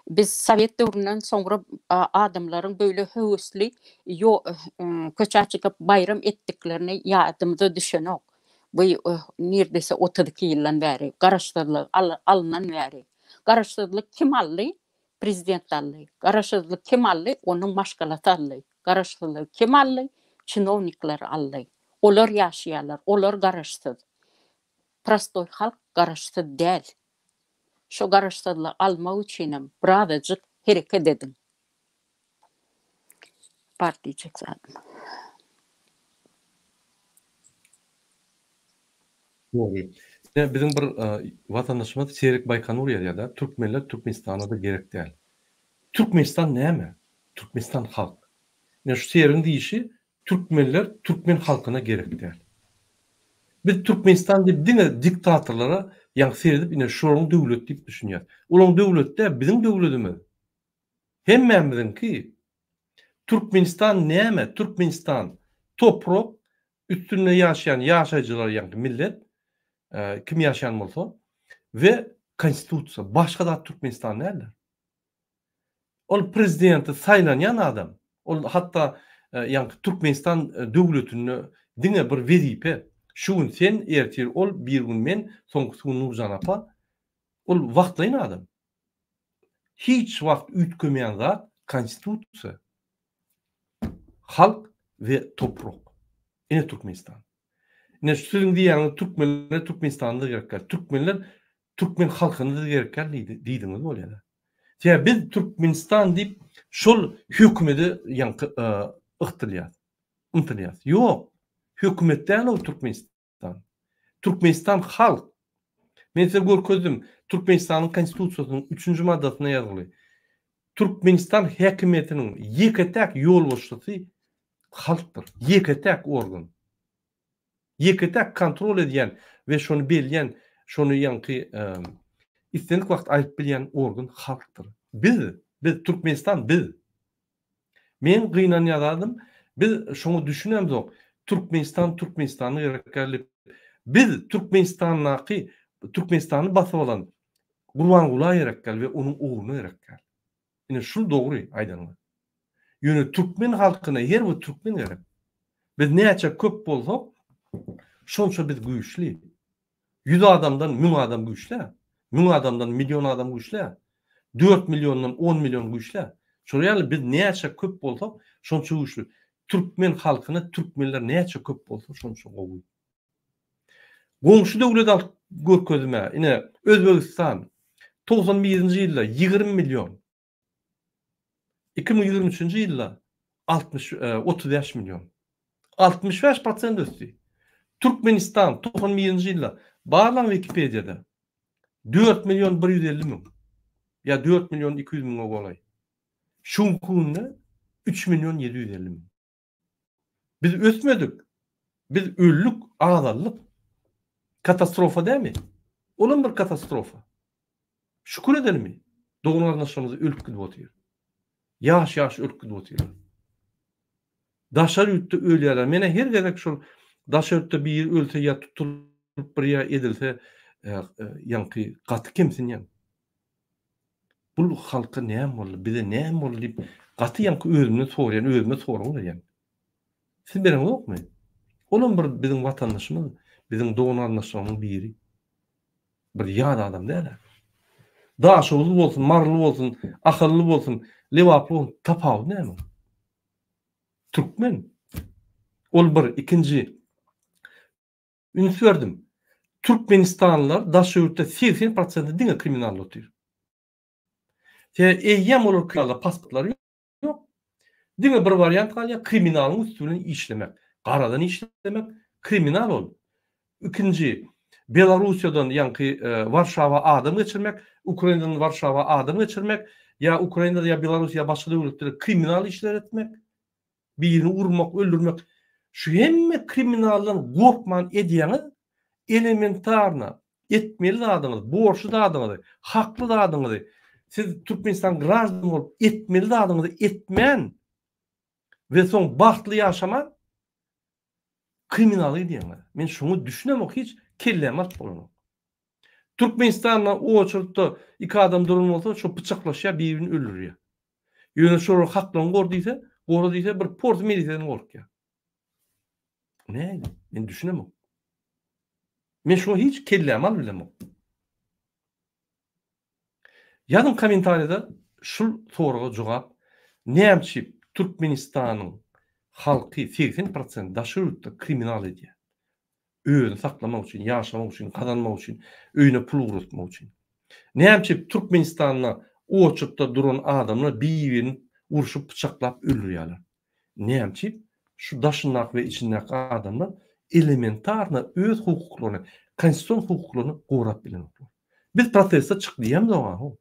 Biz Sovet döwründen soňra adamlaryň böyle höwüsli köçä çykyp bayram etdiklerini ýadymyza düşenok. Bu neredeyse 32 ýyldan bäri garaşdyrlyk alynan bäri. Garaşdyrlyk kim aldy? Prezident aldy. Garaşdyrlyk kim aldy? Onuň maşgalaty aldy. Garaşdyrlyk kim aldy? Çinovnikler aldy. Olar ýaşaýarlar, olar garaşdyr. Prostoy halk garaşdyr däl. Şo garaşdyrlyk almak üçin birazajyk hereket edin. Bar diýjek zaten. Bizim bir vatandaşymyz Serik Baykanur ýa-da Türkmenler Türkmenistana da gerek däl. Türkmenistan näme? Türkmenistan halk. Ne şu Serik'in diýişi Türkmenler Türkmen halkyna gerek däl. Biz Türkmenistan diýip diňe diktatorlara ýaňsy edip ine şoň döwlet diýip düşünýär. Olaň döwletde bizim döwletimiz. Hemmemizinki Türkmenistan näme? Türkmenistan toprak üstünde ýaşaýan ýaşaýjylar ýa-da millet kim ýaşaýan bolsa we konstitusiýa başga da Türkmenistan näler? Ol prezidenti saýlanýan adam. Ol hatda Türkmenistan döwletini diňe bir wezipe. Şu gün sen ertir ol bir gün men soňky gün Nurjan apa ol wagtlaýan adam. Hiç wagt ütkemeýän zat konstitusiýa. Halk ve toprak. Ine Türkmenistan. Ne şüzün diýäň Türkmenler Türkmenistan'da gerekler. Türkmenler Türkmen halkyny da gerekler diýdiňiz bolýar. Ya biz Türkmenistan diýip şol hökümeti ıhtırlýar. Ýok. Hökümetden o Türkmenistan. Türkmenistan halk. Men size görkezdim. Türkmenistan'ın konstitusiýasynyň 3-nji maddasyna ýazyly. Türkmenistan häkimetiniň ýeketek ýol başçysy halkdyr. Ýeketek organ. Ýeketek kontrol edýän we şonu belýän, şonu ýanky istenik wagt aýyp bilýän organ halkdyr. Biz Türkmenistan biz. Men gynan ýazadym. Biz şonu düşünemdik. Türkmenistany gerekli. Biz Türkmenistany basyp alan Gurbanguly gerekli we onuň ogluny gerekli. Ine şu dogry aýdanyň. Ýöne Türkmen halkyna her bir Türkmen gerek. Biz näçe köp bolsak, şonça biz güýçli. 100 adamdan 1000 adam güýçli. 1000 adamdan milyon adam güýçli. 4 milyondan 10 milyon güýçli. Şoňa biz näçe köp bolsak, şonça güýçli. Türkmen halkyna türkmenler näçe köp bolsa şonça gowy. Goňşy döwlet görkezme, ine Özbegistan 91-nji ýylda 20 milyon. 2023-nji ýylda 35 milyon. 65% ösdi. Türkmenistan 91-nji ýylda barlan Wikipedia'da 4 milyon 150 min. Ya 4 milyon 200 min bolay. Şunkunda 3 milyon 750 min. Biz ösmedik. Biz öllük, ağlarlık. Katastrofa değil mi? Onun bir katastrofa. Şükür edelim mi? Doğun arnaşamızı ölüp gidip otuyor. Yaş ölüp gidip otuyor. Daşar yurtta ölüyorlar. Mene her gerek şu daşar yurtta bir ölse ya tutulup bir ya edilse yankı katı kimsin yan? Bu halka neyem oldu? Bize neyem oldu deyip katı yankı özümüne soruyorlar yani. Siz benim yok mu? Onun bir bizim vatandaşımız, bizim doğun arnaşamızın biri. Bir yada adam değiller. Daşoğlu bolsun, marlı bolsun, akıllı bolsun, levaplı bolsun, tapağı ne mi? Türkmen. Ol bir, ikinci. Ünsü verdim. Türkmenistanlılar Daşoğlu'da 80% dine kriminal otuyor. Eyyem olur kriminalda pasportları yok. Dine bir varyant kalıyor, kriminalın üstüne işlemek. Karadan işlemek, kriminal ol. İkinci, Belarusya'dan yankı Varşava adam geçirmek, Ukrayna'dan Varşava adam geçirmek, ya Ukrayna'da ya Belarus ya başka devletlere kriminal işler etmek, birini vurmak, öldürmek. Şu hemme kriminaldan korkman ediyeni elementarına etmeli de adamıdır, borçlu da adamıdır, haklı da adamıdır. Siz Türkmenistan grazdan olup etmeli de adamıdır, etmen ve son bahtlı yaşaman kriminal ediyeni. Men şunu düşünemem hiç kellemat bolun. Türkmenistan'la o oçurtda iki adam durum olsa şu bıçaklaşya birbirini öldürür ya. Yöne şoru haklan gorudiyse bir port militeden kork ya. Ne? Men düşünemem. Men şunu hiç kellemat bilemem. Yazın komentarida şu soruga cevap näçe Türkmenistan'ın halkı 80% daşırıkta kriminal ediyor. Öýüni saklamak üçin, ýaşamak üçin, kazanmak üçin, öýüne pul gurutmak üçin. Näçe Türkmenistanyna o çykda duran adamlar birini urşup bıçaklap öldürýärler. Näçe şu daşynak we içindäki adamlar elementarna öz hukuklaryny, konstitusiýon hukuklaryny gorap bilenler. Biz protestde çyk diýemdik.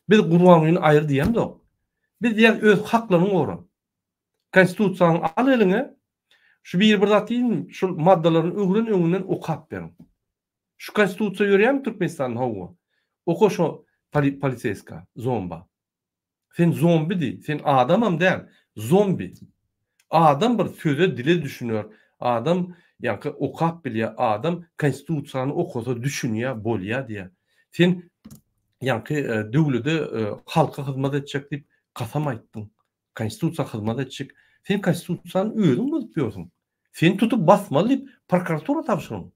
Biz Gurbangulyny aýyr diýemdik. Biz diýär öz haklaryny goran. Konstitusiýanyny al eline. Şu bir zat değil, şu maddelerin öňünden okap berin. Şu konstitusiýa ýörýärmi Türkmenistan'ın hawa? Oko şu poliseska, zomba. Sen zombi di, sen adamam değil, zombi. Adam bir söze dile düşünüyor. Adam yankı okap bilýär, adam konstitusiýany okasa düşünýär, bolýar diýär. Sen yankı döwlede halka hyzmat etjek diýip kasam aýtdyň. Konstitusiýa hyzmat etjek. Sen konstitusiýany özüň bozup ýörsiň. Sen tutup basmaly diýip prokuratura tapşyryň.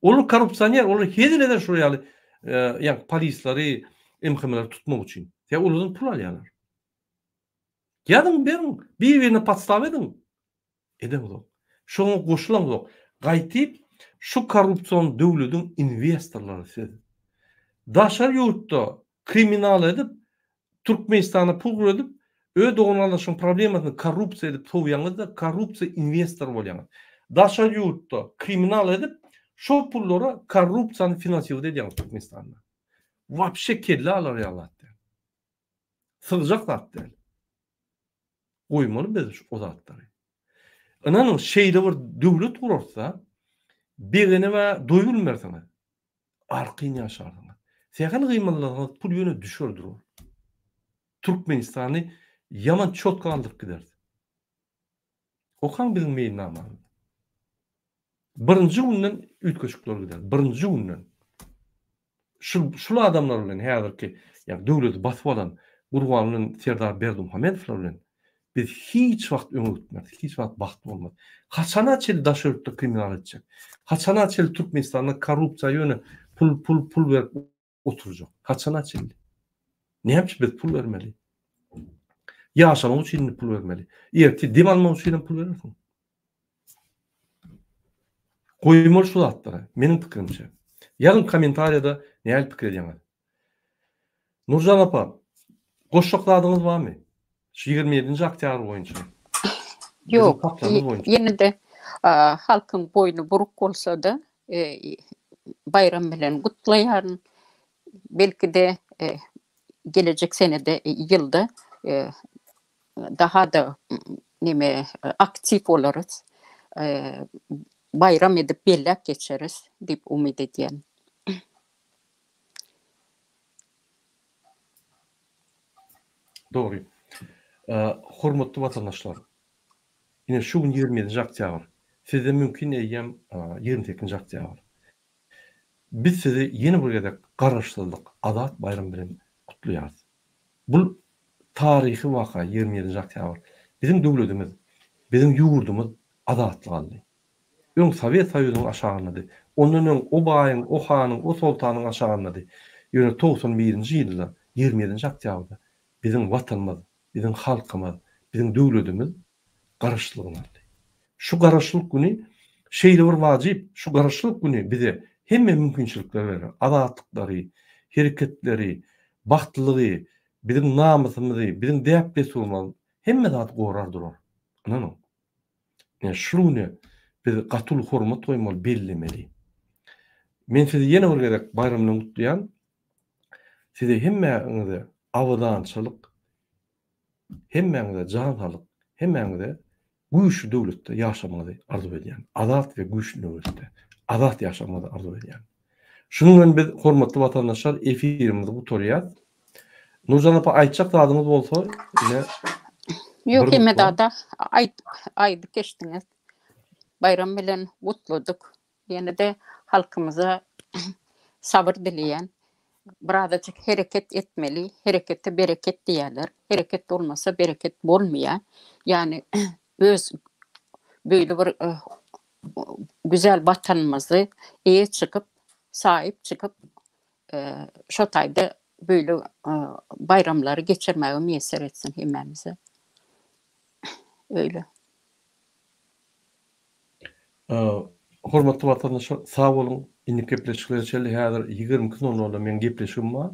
Olar korrupsioner, olar hedileden şu ýaly ýa polislary, MHM'leri tutmak üçin. Ya olardan pul alýarlar. Ýadym berin, bir-birini podstaw edin. Edemok. Şoňa goşulamok. Gaýtyp şu korrupsiýon döwletiň investorlary siz. Daşar ýurtda kriminal edip Türkmenistana pul edip ödöňalaşyň problemasyny korrupsiýa edip toýýaňyzda korrupsiýa investor bolýaňyz. Daşar ýurtda kriminal edip şo pullara korrupsiýany finansiýa edýän Türkmenistanda. Wapşe kelle alar ýalatdy. Sygjak zat değil. Goýmaly biz o zatlary. Ananyň şeýle bir döwlet gurarsa, Begene we doýulmaýarsyňyz. Arkyny ýaşardyňyz. Sehän gymyllaryňyz pul ýöne düşerdir o. Türkmenistany yaman çotga aldyp gider. Okan biziň meýnama. Birinji günden ütköçükler gider. Birinji günden. Şul adamlar bilen häzirki ýa döwleti basyp alan Gurbanuň Serdar Berdimuhammedow bilen biz hiç wagt öňe gitmedik, hiç wagt baht bolmady. Haçana çel daşörtde kriminal etjek. Haçana çel Türkmenistanda korrupsiýa ýöne pul berip oturjak. Haçana çel. Näme biz pul bermeli? Ýaşamagy üçin pul bermeli. Erti dem almak üçin pul berersiň. Goýmaly şu zatlara, meniň pikirimçe. Ýalyn kommentariýada näme pikir edýäňiz? Nurjan apa, goşşakladyňyz barmy? Şu 27-nji oktýabr boýunça. Yok, yine de halkın boynu buruk bolsa da bayram bilen gutlayan, belki de gelecek senede yılda daha da aktif oluruz. Bayram edip bellek geçeriz deyip umid ediyen. Doğru. Hormatly vatandaşlar. Yine şu gün 27-nji oktýabr. Sizde mümkin eýem 28-nji oktýabr. Biz sizi yeni bir gedek garaşsyzlyk, adat bayram bilen kutlaýarys. Bu tarihi waka 27-nji oktýabr. Bizim döwletimiz, bizim ýurdumuz adatly galdy. Öň Sowet Soýuzynyň aşagyndy. Ondan öň o baýyň, o hanyň, o sultanyň aşagyndy. Ýöne 91-nji ýylda 27-nji oktýabrda bizim watanymyz, bizim halkymyz, bizim döwletimiz garaşlygyny aldy. Şu garaşlyk güni şeýle bir wajyp, şu garaşlyk güni bize hemme mümkinçilikler berer. Adatlykları, hereketleri, bagtlylygy, bizim namysymyzy, bizim däpleşmemiz hemme zat gorar durar. Anany. Yani şunu biz gatul hormat toýmaly bellemeli. Men sizi ýene bir gerek bayramyny gutlaýan, size hemmeňize awdançylyk, hemmeňize jan sağlyk, hemmeňize güýçlü döwletde ýaşamagy arzu edýän. Adat we güýçlü döwletde adat ýaşamagy arzu edýän. Şunuň bilen biz hormatly watandaşlar efirimizi gutarýar. Nurjan apa aýtjak zadyňyz bolsa, ýene Yok, emedada aydy geçtiňiz. Bayram bilen gutladuk. Ýene de halkymyza sabır dileýän, birazajyk hereket etmeli. Herekette bereket diýerler. Hereket olmasa bereket bolmaýar. Yani öz böyle bir güzel watanymyzy eýe çykyp, sahip çıkıp şo taýda böyle bayramlary geçirmäge meýser etsin hemmemize. Öyle. Hormatly vatandaşlar, sağ bolun. Indi gepleşikler çeldi. Häzir 20 gün oldu men gepleşigim bar.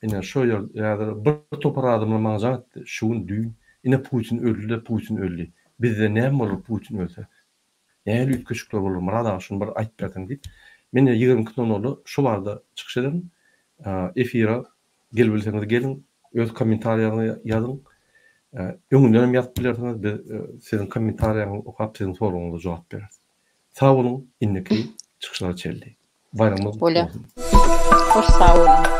Ine şo ýerde bir topar adamlar maňa jaňatdy. Şuň düýün. Ine Putin öldü. Bizde näme bolar Putin ölse? Näme ütköçükler bolar? Murada şunu bir aýtyp berdim diýip. Men 20 gün oldu. Şu barda çykyş ederim. Efira gelbilseňiz gelin. Öz kommentariýaryňy ýazyň. Öňünden ýazyp bilersiňiz, siziň kommentariýaňyzy okap, siziň soragyňyza jogap bereriz. Sağ olun, indiki çykyşlar çeldi. Bayramyňyz bolsun. Hoş sağ olun.